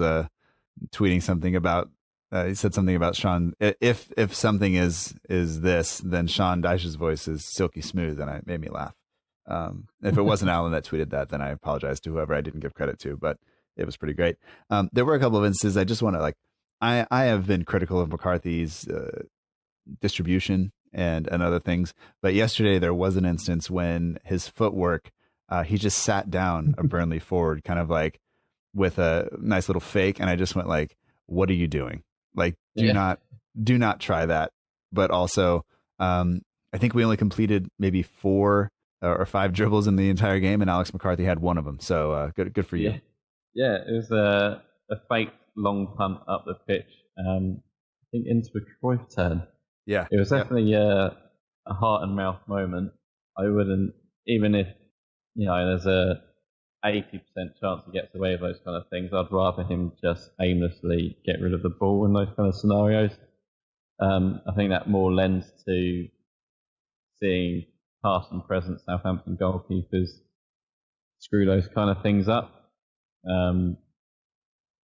tweeting something about. He said something about Sean. If something is this, then Sean Dyche's voice is silky smooth, and it made me laugh. If it wasn't Alan that tweeted that, then I apologize to whoever I didn't give credit to. But it was pretty great. There were a couple of instances. I just want to I have been critical of McCarthy's distribution and other things, but yesterday there was an instance when his footwork, he just sat down a Burnley forward, kind of like with a nice little fake, and I just went like, "What are you doing? Like, do not try that." But also, I think we only completed maybe 4 or 5 dribbles in the entire game, and Alex McCarthy had one of them. So good for you. Yeah, it was a fake long punt up the pitch. I think into a Cruyff turn. Yeah, it was definitely a heart and mouth moment. I wouldn't, even if there's a 80% chance he gets away with those kind of things, I'd rather him just aimlessly get rid of the ball in those kind of scenarios. I think that more lends to seeing past and present Southampton goalkeepers screw those kind of things up.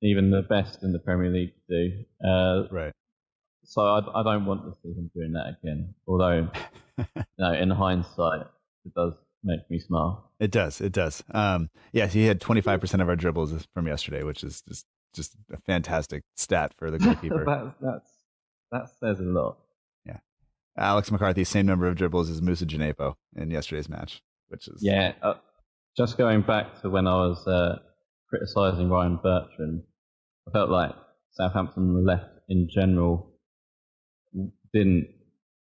Even the best in the Premier League do. Right. So I don't want to see him doing that again. Although, in hindsight, it does make me smile. It does. Yeah, he had 25% of our dribbles from yesterday, which is just a fantastic stat for the goalkeeper. that says a lot. Yeah. Alex McCarthy, same number of dribbles as Moussa Djenepo in yesterday's match, which is... Yeah, just going back to when I was criticising Ryan Bertrand, I felt like Southampton left in general didn't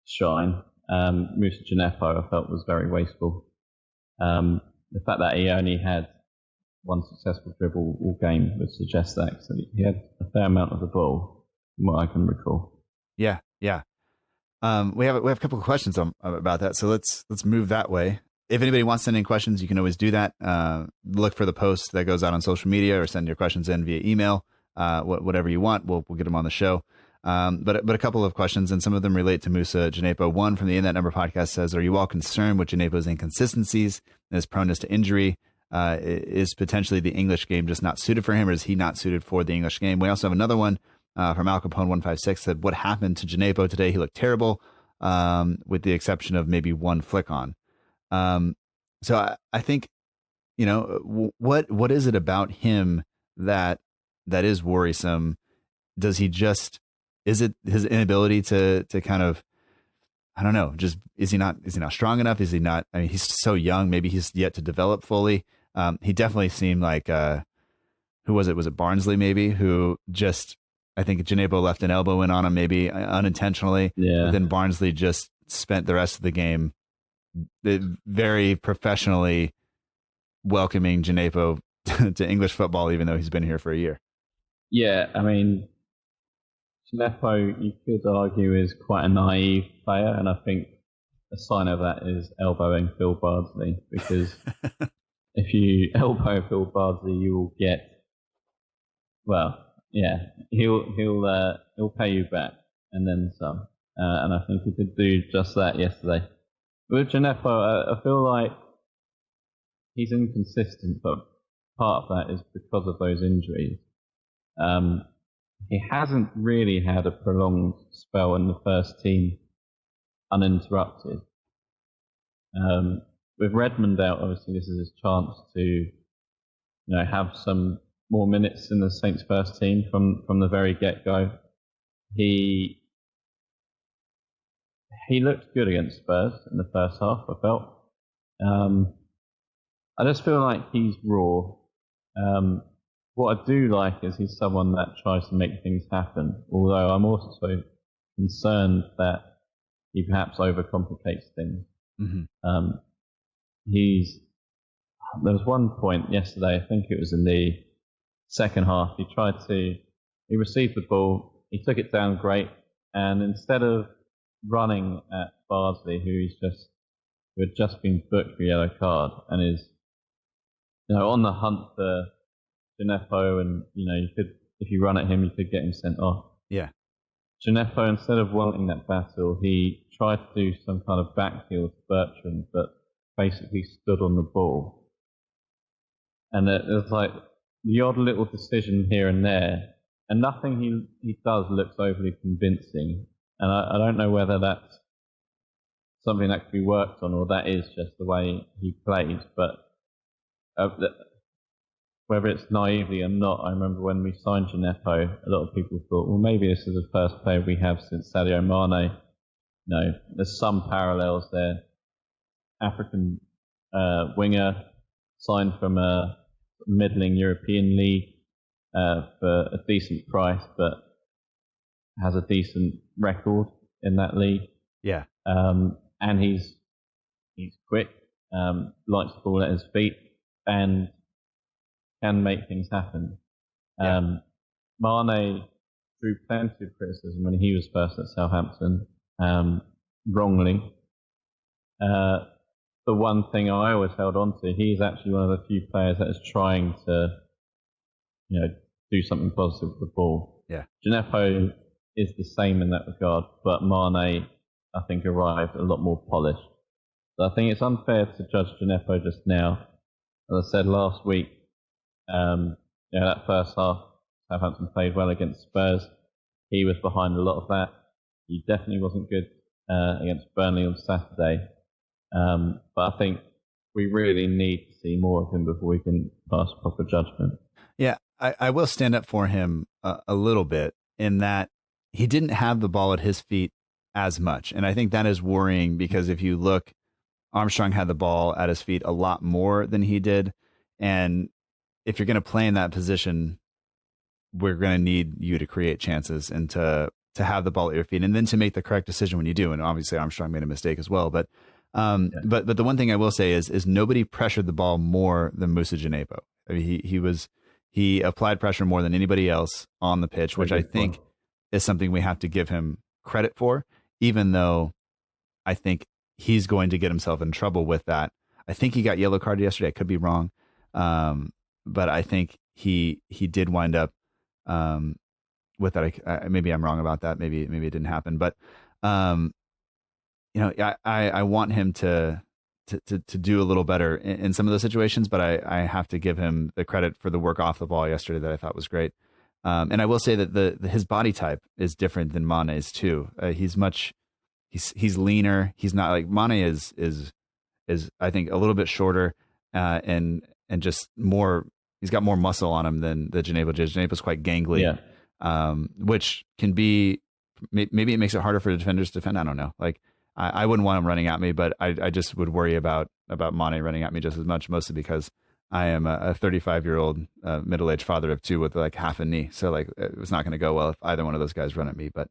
shine. Moussa Djenepo I felt was very wasteful. The fact that he only had one successful dribble all game would suggest that. So he had a fair amount of the ball, from what I can recall. Yeah. We have a couple of questions about that, so let's move that way. If anybody wants to send in questions, you can always do that. Look for the post that goes out on social media, or send your questions in via email. Whatever you want, we'll get them on the show. But a couple of questions, and some of them relate to Moussa Djenepo. One from the In That Number podcast says, "Are you all concerned with Djenepo's inconsistencies and his proneness to injury? Is potentially the English game just not suited for him, or is he not suited for the English game?" We also have another one from Al Capone 156 said, "What happened to Djenepo today? He looked terrible, with the exception of maybe one flick on." So I think, what is it about him that is worrisome? Does he just... Is it his inability to kind of, I don't know, just is he not strong enough? Is he not? I mean, he's so young. Maybe he's yet to develop fully. He definitely seemed like who was it? Was it Barnsley? Maybe who just, I think Djenepo left an elbow in on him, maybe unintentionally. Yeah. But then Barnsley just spent the rest of the game very professionally welcoming Djenepo to English football, even though he's been here for a year. Yeah, I mean, Djenepo, you could argue, is quite a naive player, and I think a sign of that is elbowing Phil Bardsley, because if you elbow Phil Bardsley, you will get, he'll pay you back and then some, and I think he could do just that yesterday. With Djenepo, I feel like he's inconsistent, but part of that is because of those injuries. He hasn't really had a prolonged spell in the first team uninterrupted. With Redmond out, obviously this is his chance to, have some more minutes in the Saints first team from the very get-go. He looked good against Spurs in the first half, I felt. I just feel like he's raw. What I do like is he's someone that tries to make things happen, although I'm also concerned that he perhaps overcomplicates things. Mm-hmm. There was one point yesterday, I think it was in the second half, he received the ball, he took it down great, and instead of running at Bardsley, who had just been booked for a yellow card and is, on the hunt for Djenepo, and you could if you run at him, you could get him sent off. Yeah. Djenepo, instead of wanting that battle, he tried to do some kind of backheel to Bertrand, but basically stood on the ball. And there's like the odd little decision here and there, and nothing he does looks overly convincing. And I don't know whether that's something that could be worked on or that is just the way he plays, but whether it's naively or not, I remember when we signed Djenepo, a lot of people thought, well, maybe this is the first player we have since Sadio Mane. No, there's some parallels there. African winger, signed from a middling European league for a decent price, but has a decent record in that league. Yeah. And he's quick, likes the ball at his feet, and can make things happen. Yeah. Mane drew plenty of criticism when he was first at Southampton, wrongly. The one thing I always held on to, he's actually one of the few players that is trying to, do something positive with the ball. Yeah. Djenepo is the same in that regard, but Mane, I think, arrived a lot more polished. So I think it's unfair to judge Djenepo just now. As I said last week, that first half, Southampton played well against Spurs. He was behind a lot of that. He definitely wasn't good against Burnley on Saturday. But I think we really need to see more of him before we can pass proper judgment. Yeah, I will stand up for him a little bit in that he didn't have the ball at his feet as much. And I think that is worrying because if you look, Armstrong had the ball at his feet a lot more than he did. And if you're going to play in that position, we're going to need you to create chances and to have the ball at your feet and then to make the correct decision when you do. And obviously Armstrong made a mistake as well. But but the one thing I will say is nobody pressured the ball more than Moussa Djenepo. I mean, he applied pressure more than anybody else on the pitch, which I think is something we have to give him credit for, even though I think he's going to get himself in trouble with that. I think he got yellow carded yesterday. I could be wrong. But I think he did wind up with that. Maybe I'm wrong about that. Maybe it didn't happen. But I want him to do a little better in some of those situations. But I have to give him the credit for the work off the ball yesterday that I thought was great. And I will say that his body type is different than Mane's too. He's leaner. He's not like Mane is I think a little bit shorter and just more. He's got more muscle on him than the Djenepo. Djenepo's quite gangly, which can be maybe it makes it harder for the defenders to defend. I don't know. Like I wouldn't want him running at me, but I just would worry about Mane running at me just as much, mostly because I am a 35-year-old middle-aged father of two with like half a knee. So like it was not going to go well if either one of those guys run at me. But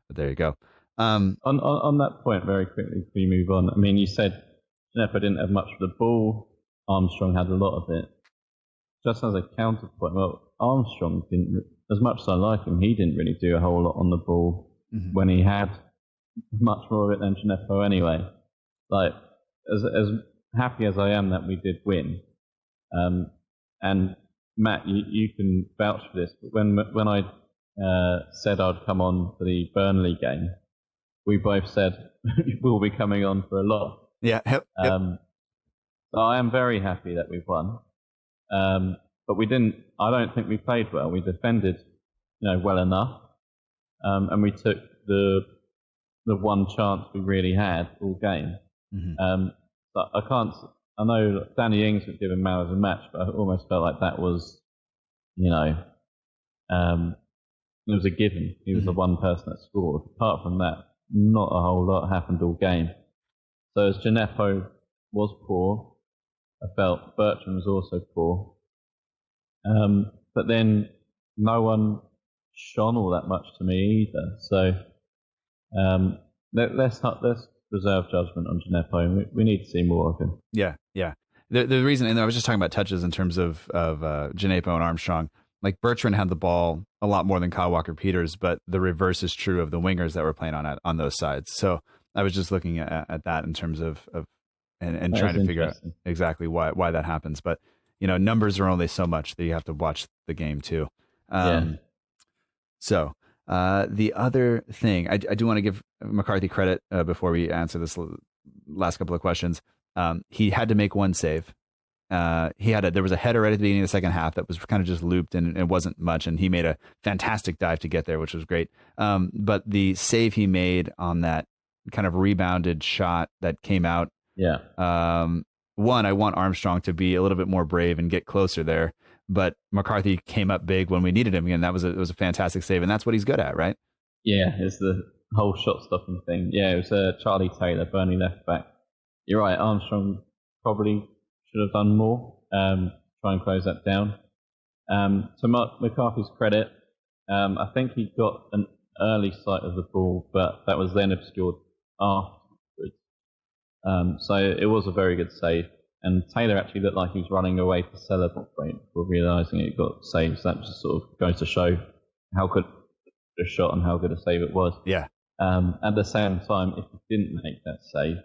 there you go. On that point, very quickly before you move on, I mean, you said Djenepo didn't have much of the ball. Armstrong had a lot of it. Just as a counterpoint, well, Armstrong didn't, as much as I like him, he didn't really do a whole lot on the ball when he had much more of it than Djenepo anyway. Like, as happy as I am that we did win, and Matt, you can vouch for this, but when I said I'd come on for the Burnley game, we both said we'll be coming on for a lot. Yeah. Yep. So I am very happy that we've won. But we didn't. I don't think we played well. We defended, well enough, and we took the one chance we really had all game. But I can't. I know Danny Ings was given man of the match, but I almost felt like that was, it was a given. He was the one person that scored. Apart from that, not a whole lot happened all game. So as Djenepo was poor, I felt Bertrand was also poor. But then no one shone all that much to me either. So let's reserve judgment on Djenepo. We need to see more of him. Yeah. The reason, and I was just talking about touches in terms of Djenepo and Armstrong. Like Bertrand had the ball a lot more than Kyle Walker-Peters, but the reverse is true of the wingers that were playing on those sides. So I was just looking at that in terms of and trying to figure out exactly why that happens. But numbers are only so much that you have to watch the game too. So the other thing, I do want to give McCarthy credit before we answer this last couple of questions. He had to make one save. There was a header right at the beginning of the second half that was kind of just looped and it wasn't much, and he made a fantastic dive to get there, which was great. But the save he made on that kind of rebounded shot that came out. Yeah. One, I want Armstrong to be a little bit more brave and get closer there, but McCarthy came up big when we needed him, and it was a fantastic save, and that's what he's good at, right? Yeah, it's the whole shot stopping thing. Yeah, it was Charlie Taylor, Burnley left back. You're right, Armstrong probably should have done more, try and close that down. To McCarthy's credit, I think he got an early sight of the ball, but that was then obscured afterwards. So it was a very good save. And Taylor actually looked like he was running away to celebrate before realising it got saved. So that just sort of goes to show how good a shot and how good a save it was. Yeah. At the same time, if he didn't make that save,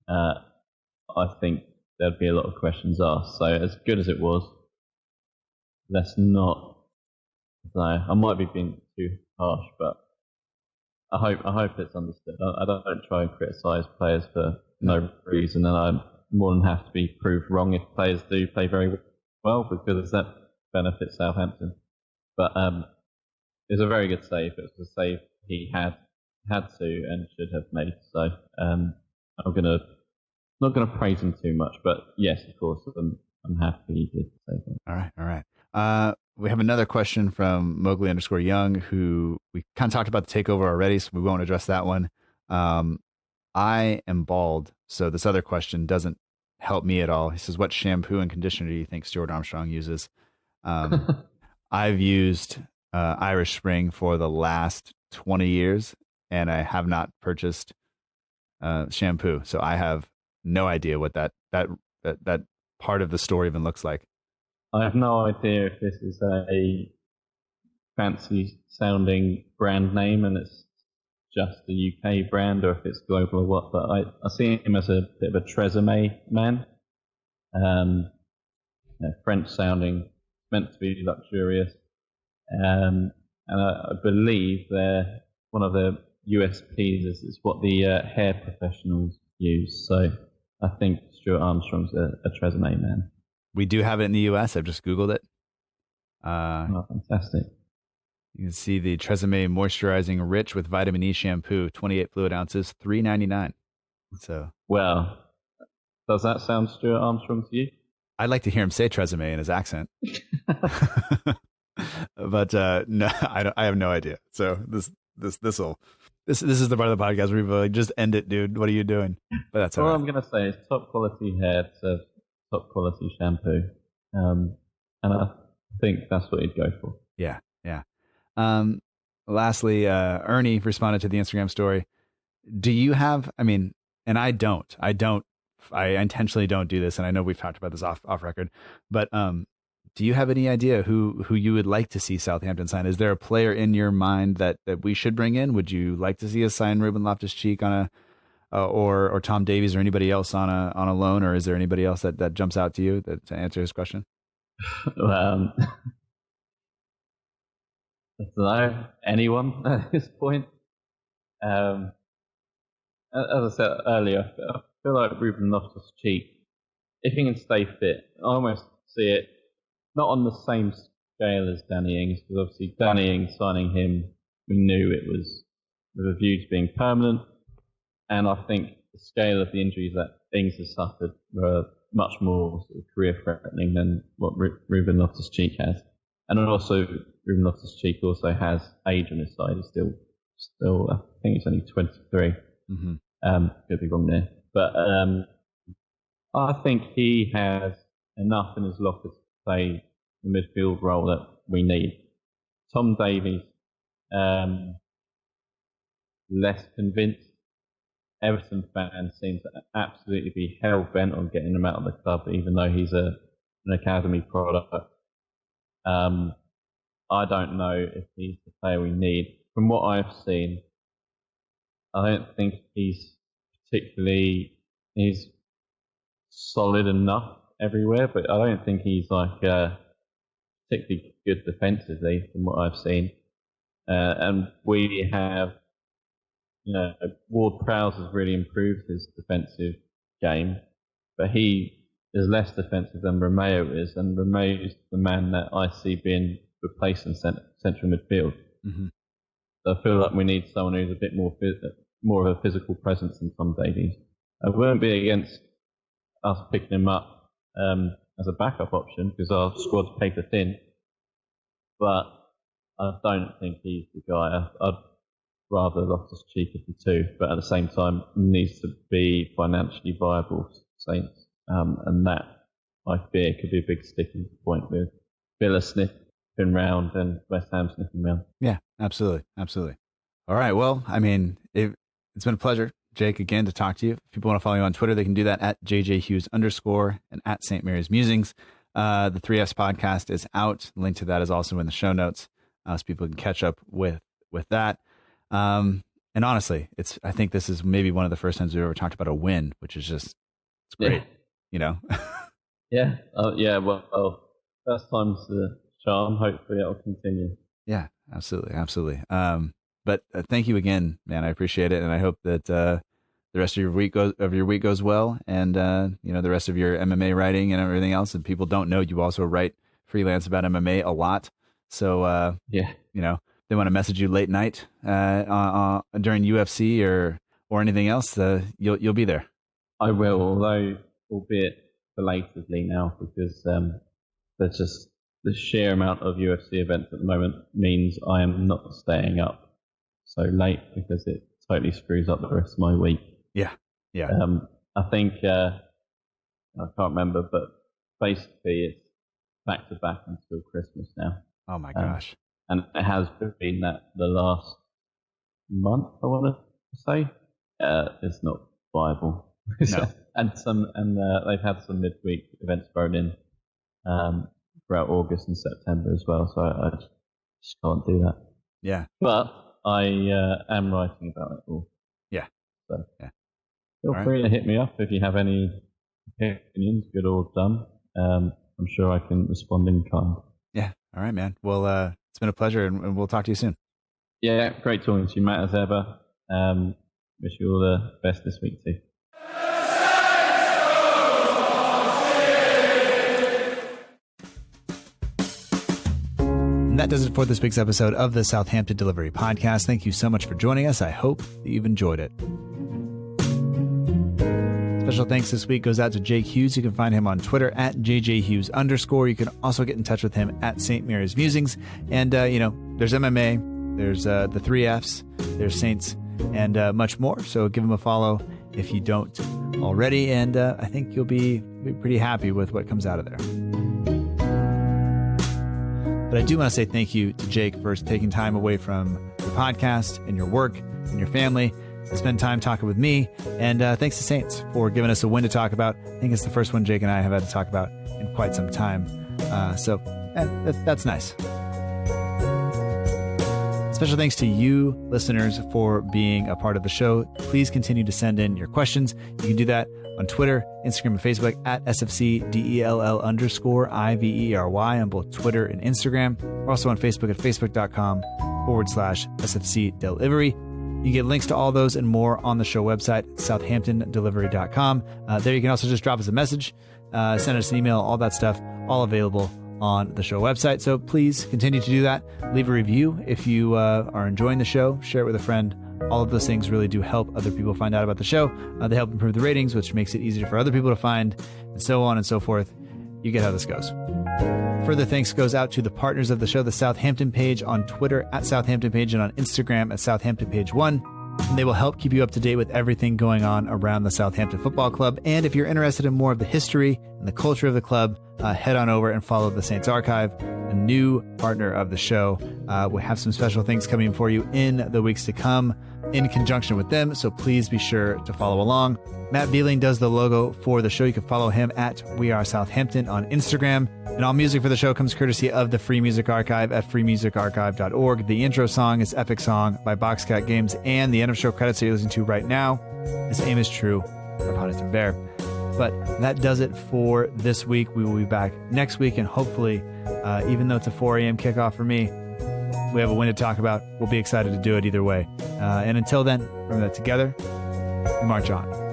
I think there'd be a lot of questions asked. So as good as it was, let's not. I might be being too harsh, but I hope it's understood. I don't try and criticise players for no reason, and I'm more than happy to be proved wrong if players do play very well, because that benefits Southampton. But it's a very good save. It was a save he had to and should have made. So I'm not gonna praise him too much, but yes, of course, I'm happy he did save him. All right. We have another question from Mowgli_Young, who we kind of talked about the takeover already, so we won't address that one. I am bald, so this other question doesn't help me at all. He says, what shampoo and conditioner do you think Stuart Armstrong uses? I've used Irish Spring for the last 20 years, and I have not purchased shampoo, so I have no idea what that part of the story even looks like. I have no idea if this is a fancy sounding brand name and it's just a UK brand or if it's global or what, but I see him as a bit of a Tresemme man. French sounding, meant to be luxurious. And I believe one of the USPs is what the hair professionals use. So I think Stuart Armstrong's a Tresemme man. We do have it in the US. I've just Googled it. Fantastic. You can see the Tresemme Moisturizing Rich with Vitamin E Shampoo, 28 fluid ounces, $3.99. So, well, does that sound Stuart Armstrong to you? I'd like to hear him say Tresemme in his accent. But no, I have no idea. So this is the part of the podcast where people are like, just end it, dude. What are you doing? But that's all right. I'm going to say is top quality hair to top quality shampoo, and I think that's what he'd go for. Yeah. Lastly, Ernie responded to the Instagram story. Do you have? I mean, and I don't. I intentionally don't do this, and I know we've talked about this off record. But do you have any idea who you would like to see Southampton sign? Is there a player in your mind that we should bring in? Would you like to see us sign Ruben Loftus-Cheek on a or Tom Davies or anybody else on a loan, or is there anybody else that jumps out to you to answer his question? I don't know, anyone at this point. As I said earlier, I feel like Ruben Loftus-Cheek, if he can stay fit, I almost see it not on the same scale as Danny Ings, because obviously Danny Ings, signing him, we knew it was with a view to being permanent. And I think the scale of the injuries that Ings has suffered were much more sort of career-threatening than what Ruben Loftus-Cheek has. And also, Ruben Loftus-Cheek also has age on his side. He's still I think he's only 23. Mm-hmm. Could be wrong there. But I think he has enough in his locker to play the midfield role that we need. Tom Davies, less convinced. Everton fans seem to absolutely be hell-bent on getting him out of the club, even though he's an academy product. I don't know if he's the player we need. From what I've seen, I don't think he's solid enough everywhere, but I don't think he's like particularly good defensively from what I've seen. And we have, Ward-Prowse has really improved his defensive game, but he is less defensive than Romeo is, and Romeo is the man that I see being replaced in central midfield. Mm-hmm. So I feel like we need someone who's a bit more of a physical presence than Tom Davies. I wouldn't be against us picking him up as a backup option because our squad's paper thin, but I don't think he's the guy. I'd rather Loftus-Cheek of the two, but at the same time, he needs to be financially viable for Saints. And that, I fear, could be a big sticking point with Villa sniffing round and West Ham sniffing round. Yeah, absolutely. Absolutely. All right. Well, I mean, it's been a pleasure, Jake, again, to talk to you. If people want to follow you on Twitter, they can do that at JJHughes_ and at St. Mary's Musings. The 3Fs podcast is out. The link to that is also in the show notes, so people can catch up with that. And honestly, I think this is maybe one of the first times we've ever talked about a win, which is just, it's great, Yeah. Well, first time's the charm. Hopefully it'll continue. Yeah, absolutely. But thank you again, man. I appreciate it, and I hope that the rest of your week goes well, and the rest of your MMA writing and everything else. And people don't know you also write freelance about MMA a lot, so they want to message you late night during UFC or anything else, you'll be there. I will, although albeit belatedly now, because there's just the sheer amount of UFC events at the moment means I am not staying up so late because it totally screws up the rest of my week. Yeah. I think I can't remember, but basically it's back to back until Christmas now. Oh my gosh! And it has been that the last month, I want to say. It's not viable. No. and they've had some midweek events thrown in throughout August and September as well, so I just can't do that. Yeah. But I am writing about it all. Yeah. So yeah. Feel free to hit me up if you have any opinions, good or dumb. I'm sure I can respond in kind. Yeah. All right, man. Well, it's been a pleasure, and we'll talk to you soon. Yeah, great talking to you, Matt, as ever. Wish you all the best this week too. And that does it for this week's episode of the Southampton Dellivery Podcast. Thank you so much for joining us. I hope that you've enjoyed it. Special thanks this week goes out to Jake Hughes. You can find him on Twitter at JJHughes_. You can also get in touch with him at St. Mary's Musings. And, there's MMA, there's the 3Fs, there's Saints, and much more. So give him a follow if you don't already. And I think you'll be pretty happy with what comes out of there. But I do want to say thank you to Jake for taking time away from your podcast and your work and your family to spend time talking with me. And thanks to Saints for giving us a win to talk about. I think it's the first one Jake and I have had to talk about in quite some time. So that's nice. Special thanks to you, listeners, for being a part of the show. Please continue to send in your questions. You can do that on Twitter, Instagram, and Facebook at SFCDELL_IVERY on both Twitter and Instagram. We're also on Facebook at facebook.com/SFC Delivery. You can get links to all those and more on the show website, southamptondelivery.com. There you can also just drop us a message, send us an email, all that stuff, all available on the show website. So please continue to do that. Leave a review if you are enjoying the show. Share it with a friend. All of those things really do help other people find out about the show. They help improve the ratings, which makes it easier for other people to find, and so on and so forth. You get how this goes. Further thanks goes out to the partners of the show, the Southampton Page on Twitter at Southampton Page and on Instagram at Southampton Page 1. And they will help keep you up to date with everything going on around the Southampton Football Club. And if you're interested in more of the history and the culture of the club, head on over and follow the Saints Archive, a new partner of the show. We have some special things coming for you in the weeks to come in conjunction with them, so please be sure to follow along. Matt Beeling does the logo for the show. You can follow him at We Are Southampton on Instagram. And all music for the show comes courtesy of the Free Music Archive at freemusicarchive.org. The intro song is Epic Song by Boxcat Games, and the end of show credits that you're listening to right now is Aim is True by Paddington Bear. But that does it for this week. We will be back next week, and hopefully, even though it's a 4 a.m. kickoff for me, we have a win to talk about, we'll be excited to do it either way. And until then, remember that together, we march on.